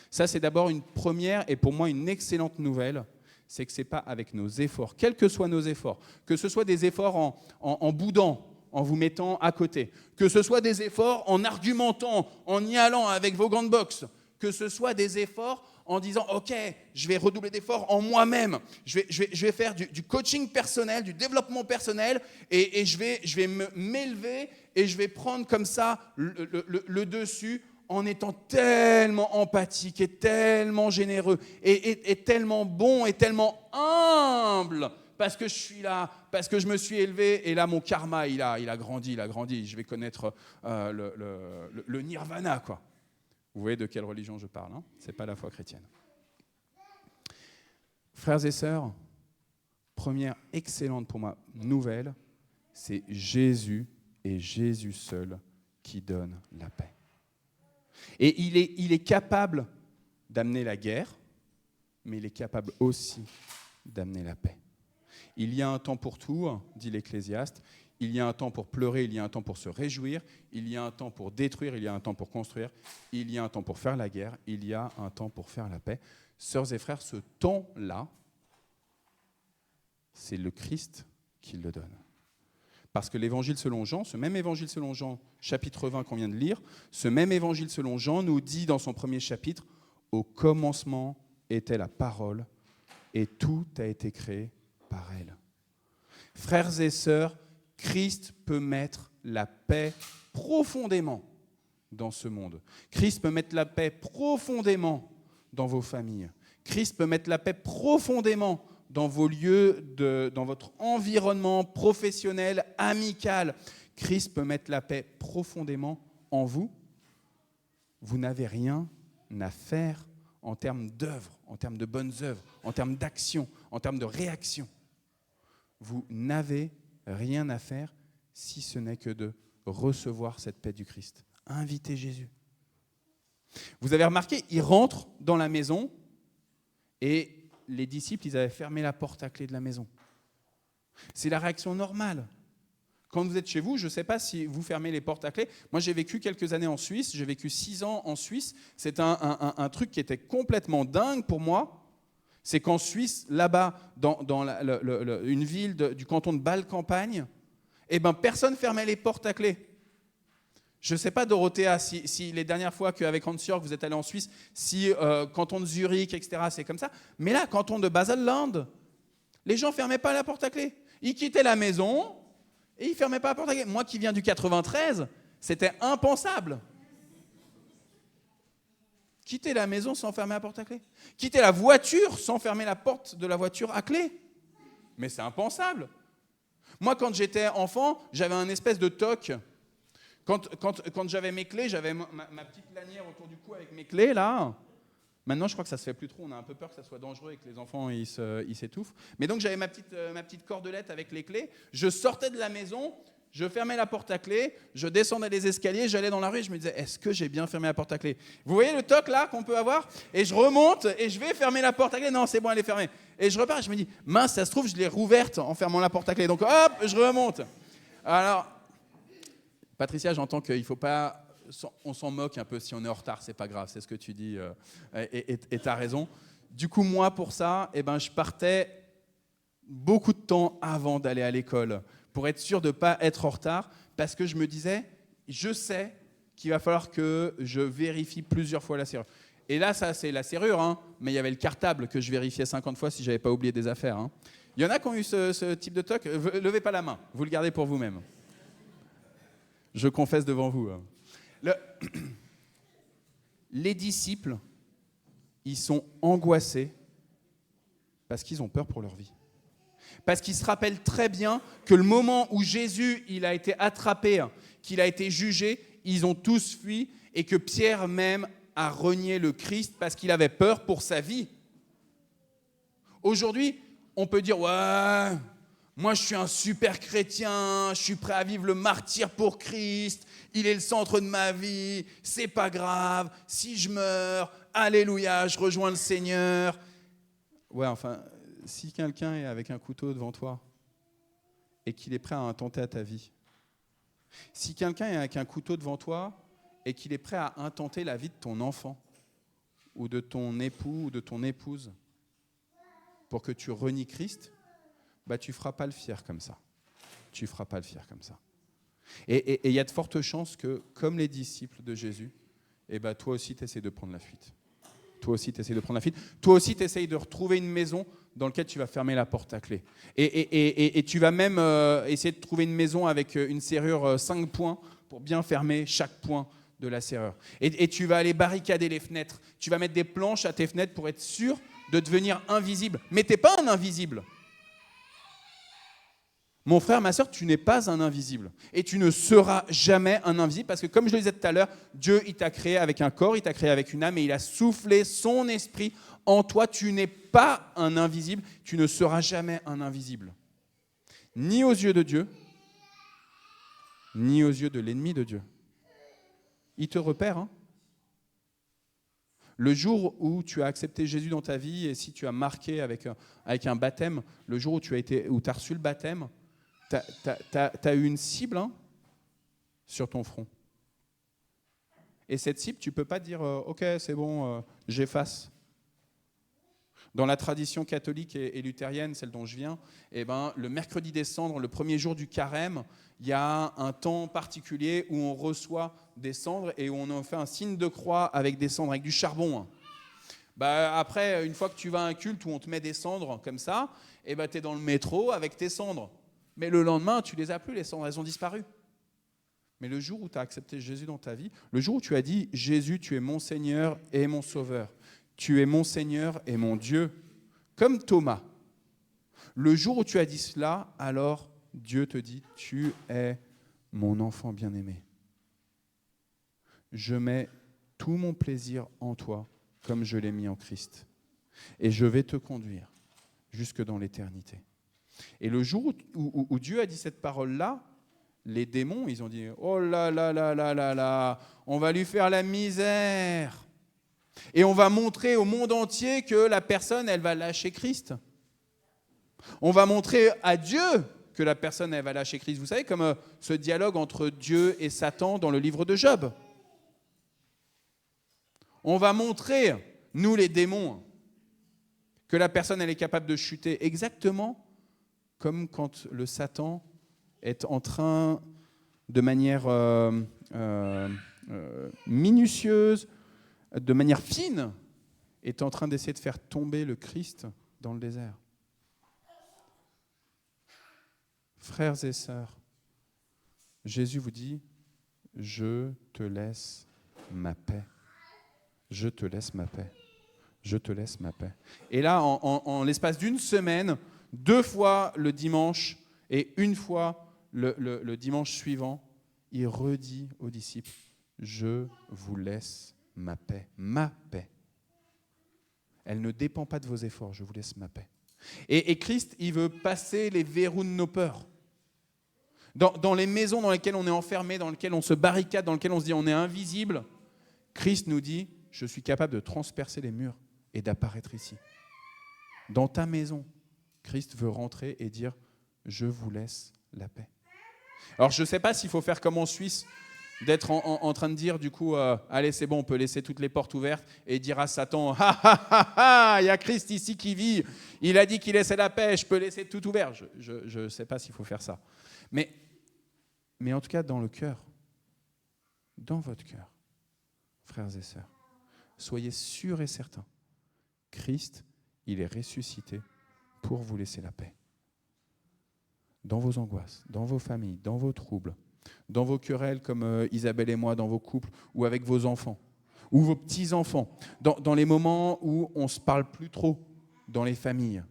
I: Ça, c'est d'abord une première, et pour moi une excellente nouvelle, c'est que ce n'est pas avec nos efforts, quels que soient nos efforts, que ce soit des efforts en boudant, en vous mettant à côté, que ce soit des efforts en argumentant, en y allant avec vos grandes boxes, que ce soit des efforts en disant « Ok, je vais redoubler d'efforts en moi-même, je vais faire du coaching personnel, du développement personnel, et je vais m'élever et je vais prendre comme ça le dessus en étant tellement empathique et tellement généreux et tellement bon et tellement humble parce que je suis là, parce que je me suis élevé et là mon karma il a grandi, je vais connaître le nirvana, quoi. Vous voyez de quelle religion je parle, hein ? Ce n'est pas la foi chrétienne. Frères et sœurs, première excellente pour moi nouvelle, c'est Jésus et Jésus seul qui donne la paix. Et il est capable d'amener la guerre, mais il est capable aussi d'amener la paix. Il y a un temps pour tout, dit l'Ecclésiaste. Il y a un temps pour pleurer, il y a un temps pour se réjouir. Il y a un temps pour détruire, il y a un temps pour construire. Il y a un temps pour faire la guerre, il y a un temps pour faire la paix. Sœurs et frères, ce temps-là, c'est le Christ qui le donne. Parce que l'évangile selon Jean, ce même évangile selon Jean, chapitre 20 qu'on vient de lire, ce même évangile selon Jean nous dit dans son premier chapitre, « Au commencement était la parole, et tout a été créé par elle. » Frères et sœurs, Christ peut mettre la paix profondément dans ce monde. Christ peut mettre la paix profondément dans vos familles. Christ peut mettre la paix profondément dans vos lieux, dans votre environnement professionnel, amical. Christ peut mettre la paix profondément en vous. Vous n'avez rien à faire en termes d'œuvres, en termes de bonnes œuvres, en termes d'action, en termes de réaction. Vous n'avez rien à faire si ce n'est que de recevoir cette paix du Christ. Invitez Jésus. Vous avez remarqué, il rentre dans la maison et les disciples, ils avaient fermé la porte à clé de la maison. C'est la réaction normale. Quand vous êtes chez vous, je ne sais pas si vous fermez les portes à clé. Moi, j'ai vécu quelques années en Suisse. J'ai vécu 6 ans en Suisse. C'est un truc qui était complètement dingue pour moi. C'est qu'en Suisse, là-bas, dans une ville du canton de Bâle-Campagne, personne ne fermait les portes à clé. Je ne sais pas, Dorothea, si les dernières fois qu'avec Hans-Jörg, vous êtes allé en Suisse, si canton de Zurich, etc., c'est comme ça. Mais là, canton de Basel-Land, les gens ne fermaient pas la porte à clé. Ils quittaient la maison et ils ne fermaient pas la porte à clé. Moi qui viens du 93, c'était impensable. Quitter la maison sans fermer la porte à clé. Quitter la voiture sans fermer la porte de la voiture à clé. Mais c'est impensable. Moi, quand j'étais enfant, j'avais un espèce de toc. Quand j'avais mes clés, j'avais ma petite lanière autour du cou avec mes clés, là. Maintenant, je crois que ça ne se fait plus trop. On a un peu peur que ça soit dangereux et que les enfants ils s'étouffent. Mais donc, j'avais ma petite cordelette avec les clés. Je sortais de la maison, je fermais la porte à clé, je descendais les escaliers, j'allais dans la rue et je me disais, est-ce que j'ai bien fermé la porte à clé ? Vous voyez le toc là qu'on peut avoir ? Et je remonte et je vais fermer la porte à clé. Non, c'est bon, elle est fermée. Et je repars et je me dis, mince, ça se trouve, je l'ai rouverte en fermant la porte à clé. Donc hop, je remonte. Alors, Patricia, j'entends qu'il ne faut pas... On s'en moque un peu si on est en retard, c'est pas grave, c'est ce que tu dis et tu as raison. Du coup, moi, pour ça, je partais beaucoup de temps avant d'aller à l'école pour être sûr de ne pas être en retard, parce que je me disais, je sais qu'il va falloir que je vérifie plusieurs fois la serrure. Et là, ça, c'est la serrure, hein, mais il y avait le cartable que je vérifiais 50 fois si je n'avais pas oublié des affaires. Hein. Il y en a qui ont eu ce type de toc. Levez pas la main, vous le gardez pour vous-même. Je confesse devant vous. Hein. Les disciples, ils sont angoissés parce qu'ils ont peur pour leur vie. Parce qu'ils se rappellent très bien que le moment où Jésus il a été attrapé, qu'il a été jugé, ils ont tous fui et que Pierre même a renié le Christ parce qu'il avait peur pour sa vie. Aujourd'hui, on peut dire « Ouais, moi je suis un super chrétien, je suis prêt à vivre le martyre pour Christ, il est le centre de ma vie, c'est pas grave, si je meurs, alléluia, je rejoins le Seigneur. » Ouais, enfin, si quelqu'un est avec un couteau devant toi et qu'il est prêt à intenter à ta vie, si quelqu'un est avec un couteau devant toi et qu'il est prêt à intenter la vie de ton enfant ou de ton époux ou de ton épouse pour que tu renies Christ, bah, tu ne feras pas le fier comme ça. Tu ne feras pas le fier comme ça. Et il y a de fortes chances que, comme les disciples de Jésus, bah, toi aussi, tu essaies de prendre la fuite. Toi aussi, tu essaies de prendre la fuite. Toi aussi, tu essaies de retrouver une maison dans laquelle tu vas fermer la porte à clé. Et tu vas même essayer de trouver une maison avec une serrure 5 points pour bien fermer chaque point de la serrure. Et tu vas aller barricader les fenêtres. Tu vas mettre des planches à tes fenêtres pour être sûr de devenir invisible. Mais tu n'es pas un invisible. Mon frère, ma sœur, tu n'es pas un invisible. Et tu ne seras jamais un invisible parce que, comme je le disais tout à l'heure, Dieu, il t'a créé avec un corps, il t'a créé avec une âme et il a soufflé son esprit en toi. Tu n'es pas un invisible, tu ne seras jamais un invisible. Ni aux yeux de Dieu, ni aux yeux de l'ennemi de Dieu. Il te repère, hein. Le jour où tu as accepté Jésus dans ta vie et si tu as marqué avec un baptême, le jour où tu as reçu le baptême, tu as eu une cible, hein, sur ton front. Et cette cible, tu ne peux pas dire « Ok, c'est bon, j'efface ». Dans la tradition catholique et luthérienne, celle dont je viens, le mercredi des cendres, le premier jour du carême, il y a un temps particulier où on reçoit des cendres et où on en fait un signe de croix avec des cendres, avec du charbon. Après, une fois que tu vas à un culte où on te met des cendres comme ça, tu es dans le métro avec tes cendres. Mais le lendemain, tu ne les as plus, les cendres, elles ont disparu. Mais le jour où tu as accepté Jésus dans ta vie, le jour où tu as dit « Jésus, tu es mon Seigneur et mon Sauveur », tu es mon Seigneur et mon Dieu, comme Thomas. Le jour où tu as dit cela, alors Dieu te dit, tu es mon enfant bien-aimé. Je mets tout mon plaisir en toi, comme je l'ai mis en Christ. Et je vais te conduire jusque dans l'éternité. Et le jour où Dieu a dit cette parole-là, les démons, ils ont dit, oh là là là là là là, on va lui faire la misère. Et on va montrer au monde entier que la personne, elle va lâcher Christ. On va montrer à Dieu que la personne, elle va lâcher Christ. Vous savez, comme ce dialogue entre Dieu et Satan dans le livre de Job. On va montrer, nous les démons, que la personne, elle est capable de chuter exactement comme quand le Satan est en train, de manière minutieuse, de manière fine, est en train d'essayer de faire tomber le Christ dans le désert. Frères et sœurs, Jésus vous dit, je te laisse ma paix. Je te laisse ma paix. Je te laisse ma paix. Et là, en l'espace d'une semaine, 2 fois le dimanche et 1 fois le dimanche suivant, il redit aux disciples, je vous laisse ma paix. Ma paix. Elle ne dépend pas de vos efforts, je vous laisse ma paix. Et Christ, il veut passer les verrous de nos peurs. Dans les maisons dans lesquelles on est enfermé, dans lesquelles on se barricade, dans lesquelles on se dit on est invisible, Christ nous dit, je suis capable de transpercer les murs et d'apparaître ici. Dans ta maison, Christ veut rentrer et dire, je vous laisse la paix. Alors je ne sais pas s'il faut faire comme en Suisse, d'être en train de dire du coup, allez c'est bon, on peut laisser toutes les portes ouvertes et dire à Satan, il y a Christ ici qui vit, il a dit qu'il laissait la paix, je peux laisser tout ouvert. Je ne sais pas s'il faut faire ça. Mais en tout cas, dans le cœur, dans votre cœur, frères et sœurs, soyez sûrs et certains, Christ, il est ressuscité pour vous laisser la paix. Dans vos angoisses, dans vos familles, dans vos troubles, dans vos querelles comme Isabelle et moi, dans vos couples, ou avec vos enfants, ou vos petits-enfants, dans les moments où on ne se parle plus trop dans les familles,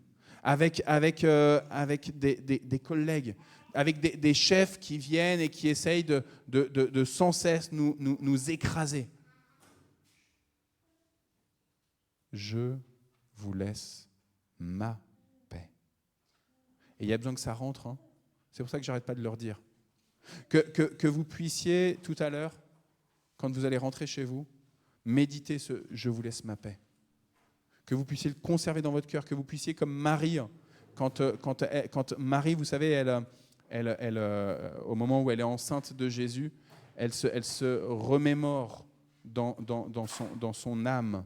I: avec des collègues, avec des chefs qui viennent et qui essayent de sans cesse nous écraser. Je vous laisse ma paix. Et il y a besoin que ça rentre. Hein. C'est pour ça que je n'arrête pas de leur dire. Que vous puissiez, tout à l'heure, quand vous allez rentrer chez vous, méditer ce « je vous laisse ma paix ». Que vous puissiez le conserver dans votre cœur, que vous puissiez, comme Marie, quand Marie, vous savez, elle, au moment où elle est enceinte de Jésus, elle se remémore dans son âme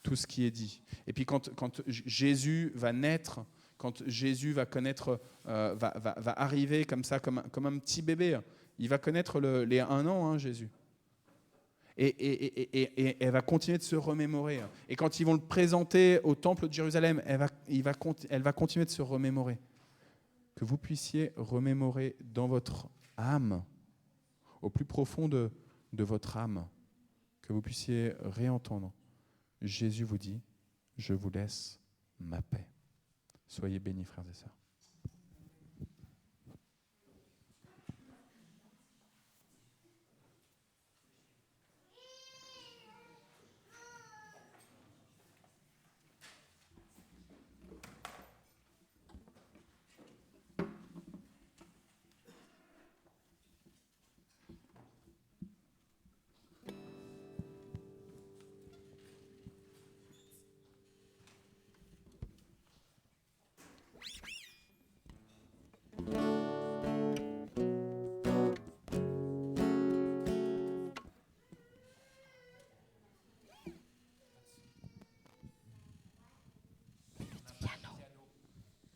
I: tout ce qui est dit. Et puis quand Jésus va naître, quand Jésus va connaître, va arriver comme ça, comme un petit bébé, il va connaître les 1 an, hein, Jésus. Et elle va continuer de se remémorer. Et quand ils vont le présenter au temple de Jérusalem, elle va continuer de se remémorer. Que vous puissiez remémorer dans votre âme, au plus profond de votre âme, que vous puissiez réentendre. Jésus vous dit, je vous laisse ma paix. Soyez bénis, frères et sœurs.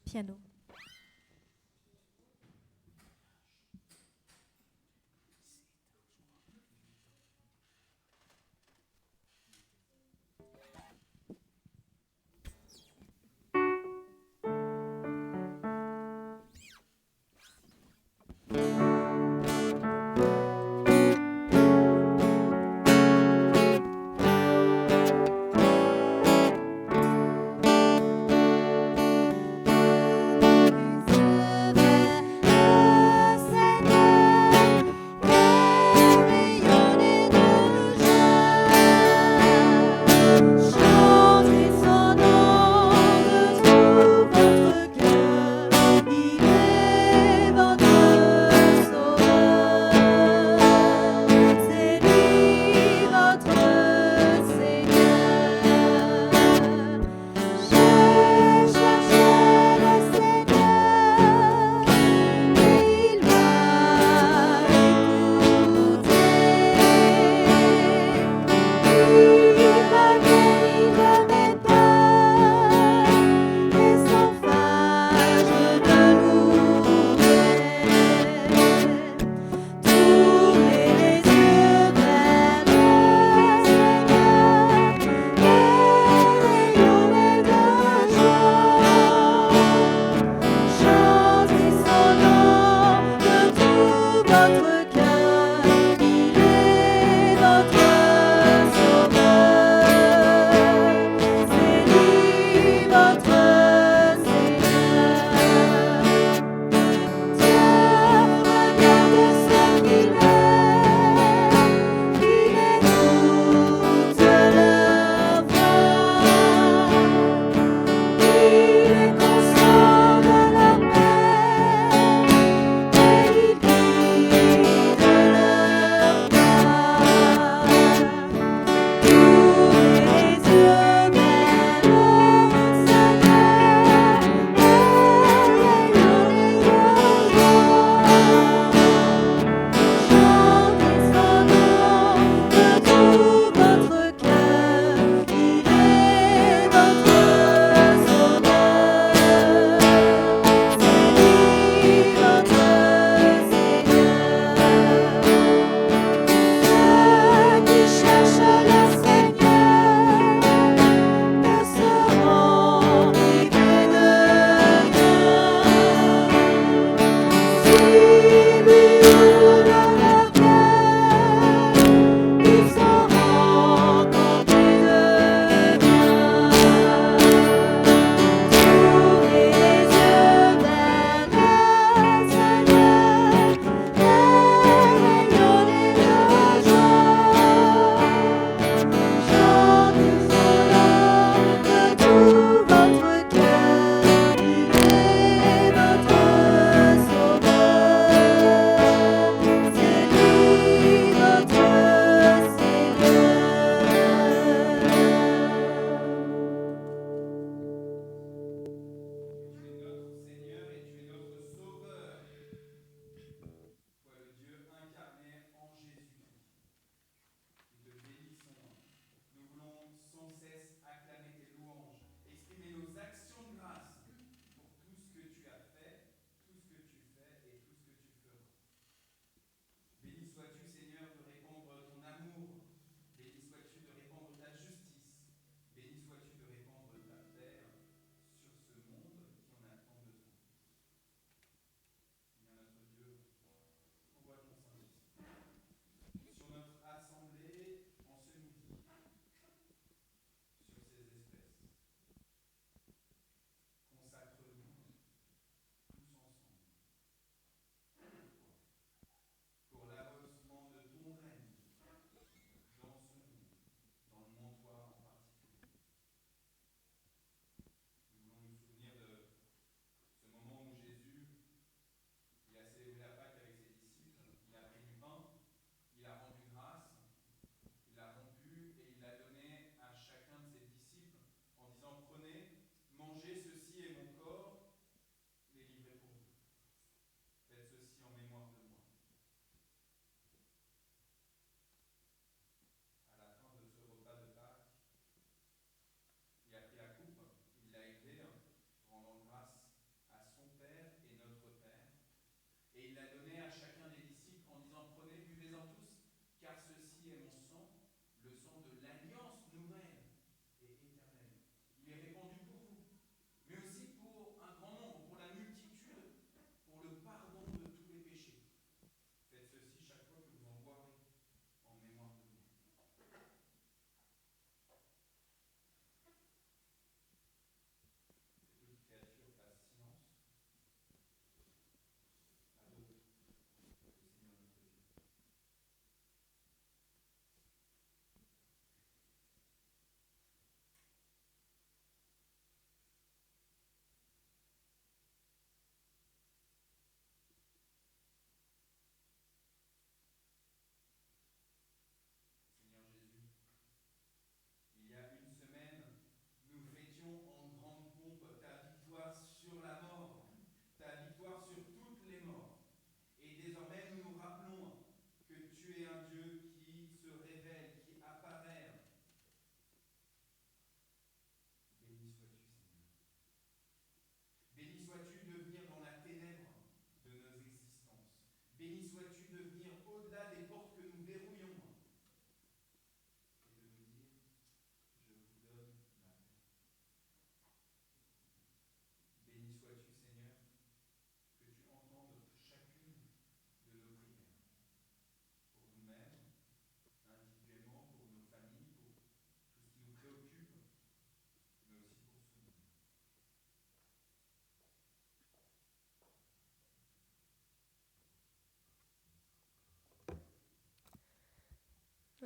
J: Piano.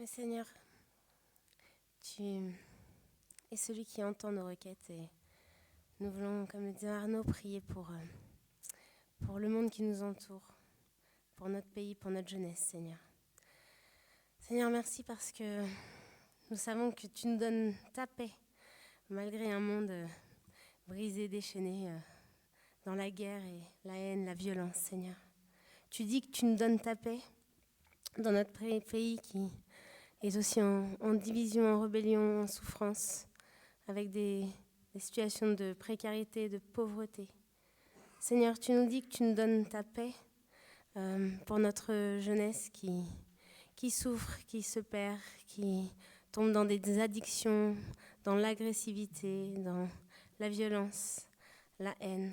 B: Oui, Seigneur, tu es celui qui entend nos requêtes et nous voulons, comme le disait Arnaud, prier pour le monde qui nous entoure, pour notre pays, pour notre jeunesse, Seigneur. Seigneur, merci parce que nous savons que tu nous donnes ta paix, malgré un monde brisé, déchaîné, dans la guerre et la haine, la violence, Seigneur. Tu dis que tu nous donnes ta paix dans notre pays qui est aussi en division, en rébellion, en souffrance, avec des situations de précarité, de pauvreté. Seigneur, tu nous dis que tu nous donnes ta paix pour notre jeunesse qui souffre, qui se perd, qui tombe dans des addictions, dans l'agressivité, dans la violence, la haine.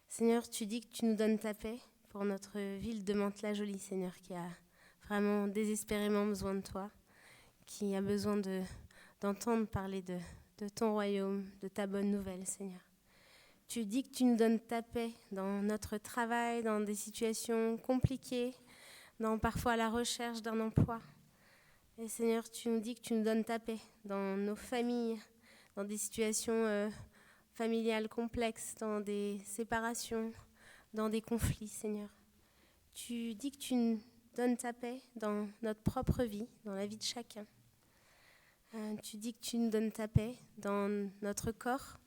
B: Seigneur, tu dis que tu nous donnes ta paix pour notre ville de Mantes-la-Jolie, Seigneur, qui a vraiment désespérément besoin de toi, qui a besoin d'entendre parler de ton royaume, de ta bonne nouvelle, Seigneur. Tu dis que tu nous donnes ta paix dans notre travail, dans des situations compliquées, dans parfois la recherche d'un emploi. Et Seigneur, tu nous dis que tu nous donnes ta paix dans nos familles, dans des situations familiales complexes, dans des séparations, dans des conflits, Seigneur. Tu dis que tu nous donnes ta paix dans notre propre vie, dans la vie de chacun. Tu dis que tu nous donnes ta paix dans notre corps,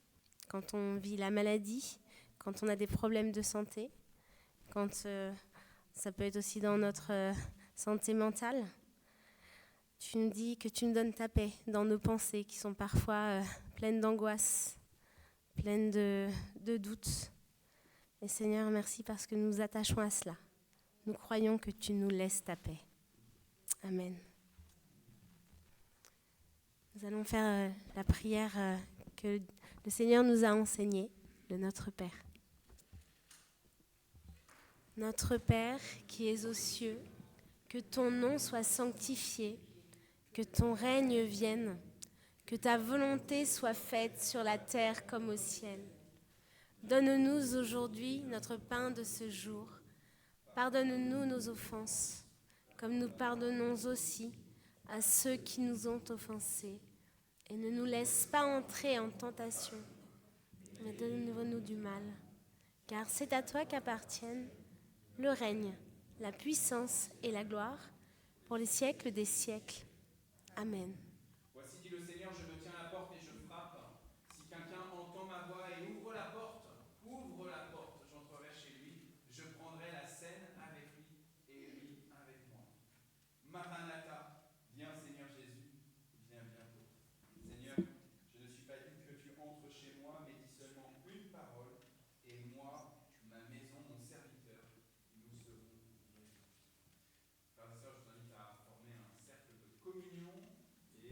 B: quand on vit la maladie, quand on a des problèmes de santé, quand ça peut être aussi dans notre santé mentale. Tu nous dis que tu nous donnes ta paix dans nos pensées qui sont parfois pleines d'angoisse, pleines de doutes. Et Seigneur, merci parce que nous nous attachons à cela. Nous croyons que tu nous laisses ta paix. Amen. Nous allons faire la prière que le Seigneur nous a enseignée de notre Père. Notre Père qui es aux cieux, que ton nom soit sanctifié, que ton règne vienne, que ta volonté soit faite sur la terre comme au ciel. Donne-nous aujourd'hui notre pain de ce jour. Pardonne-nous nos offenses, comme nous pardonnons aussi à ceux qui nous ont offensés. Et ne nous laisse pas entrer en tentation, mais délivre-nous du mal. Car c'est à toi qu'appartiennent le règne, la puissance et la gloire pour les siècles des siècles. Amen.
I: Voici, dit le Seigneur, je me tiens à la porte et je frappe. Si quelqu'un entend ma voix et ouvre la porte, j'entrerai chez lui, je prendrai la scène avec lui et lui avec moi. Maranatha, viens Seigneur Jésus, viens bientôt. Seigneur, je ne suis pas digne que tu entres chez moi, mais dis seulement une parole, et moi, ma maison, mon serviteur, nous serons guéris. Frères et sœurs, je vous invite à former un cercle de communion et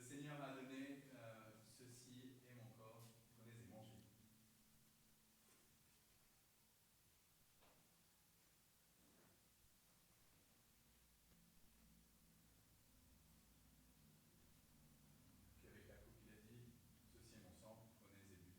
I: Seigneur m'a donné ceci est mon corps, prenez et mangez. Puis avec la coupe, il a dit, ceci est mon sang, prenez et buvez.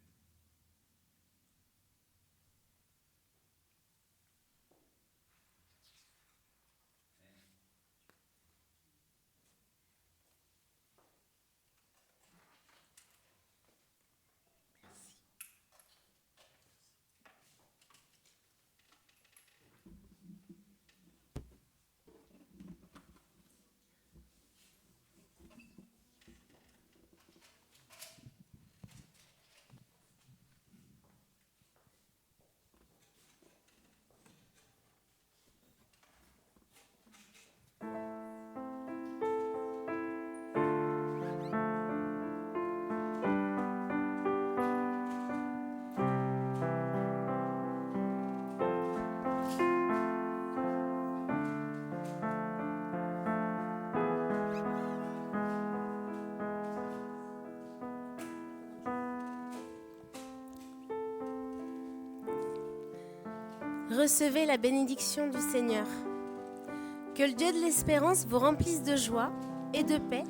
B: Recevez la bénédiction du Seigneur. Que le Dieu de l'espérance vous remplisse de joie et de paix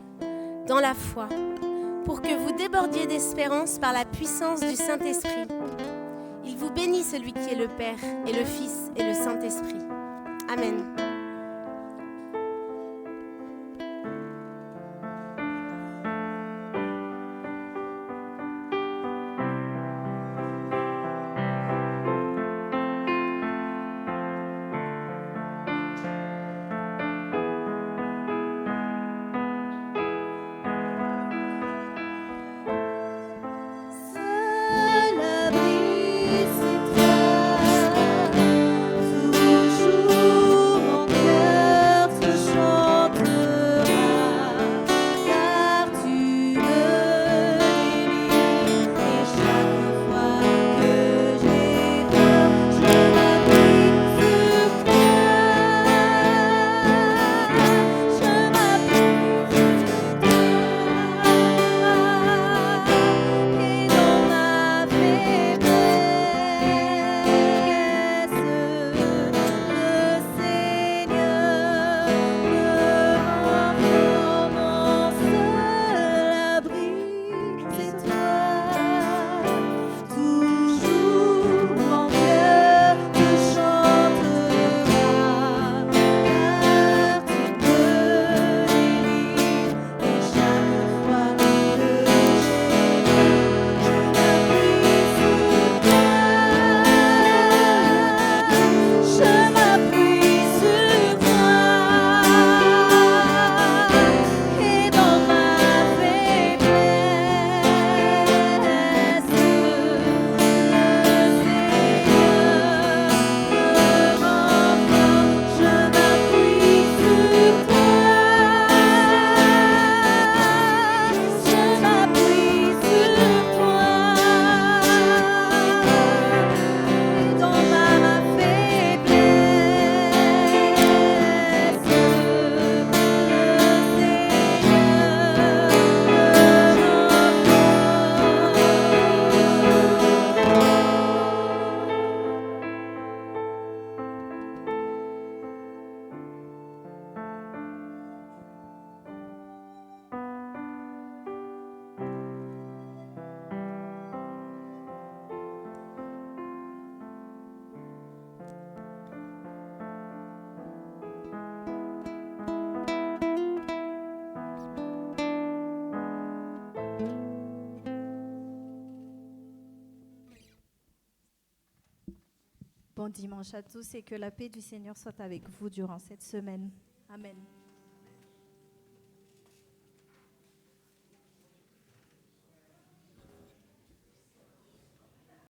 B: dans la foi, pour que vous débordiez d'espérance par la puissance du Saint-Esprit. Il vous bénit, celui qui est le Père et le Fils et le Saint-Esprit. Amen.
J: Bon dimanche à tous et que la paix du Seigneur soit avec vous durant cette semaine. Amen.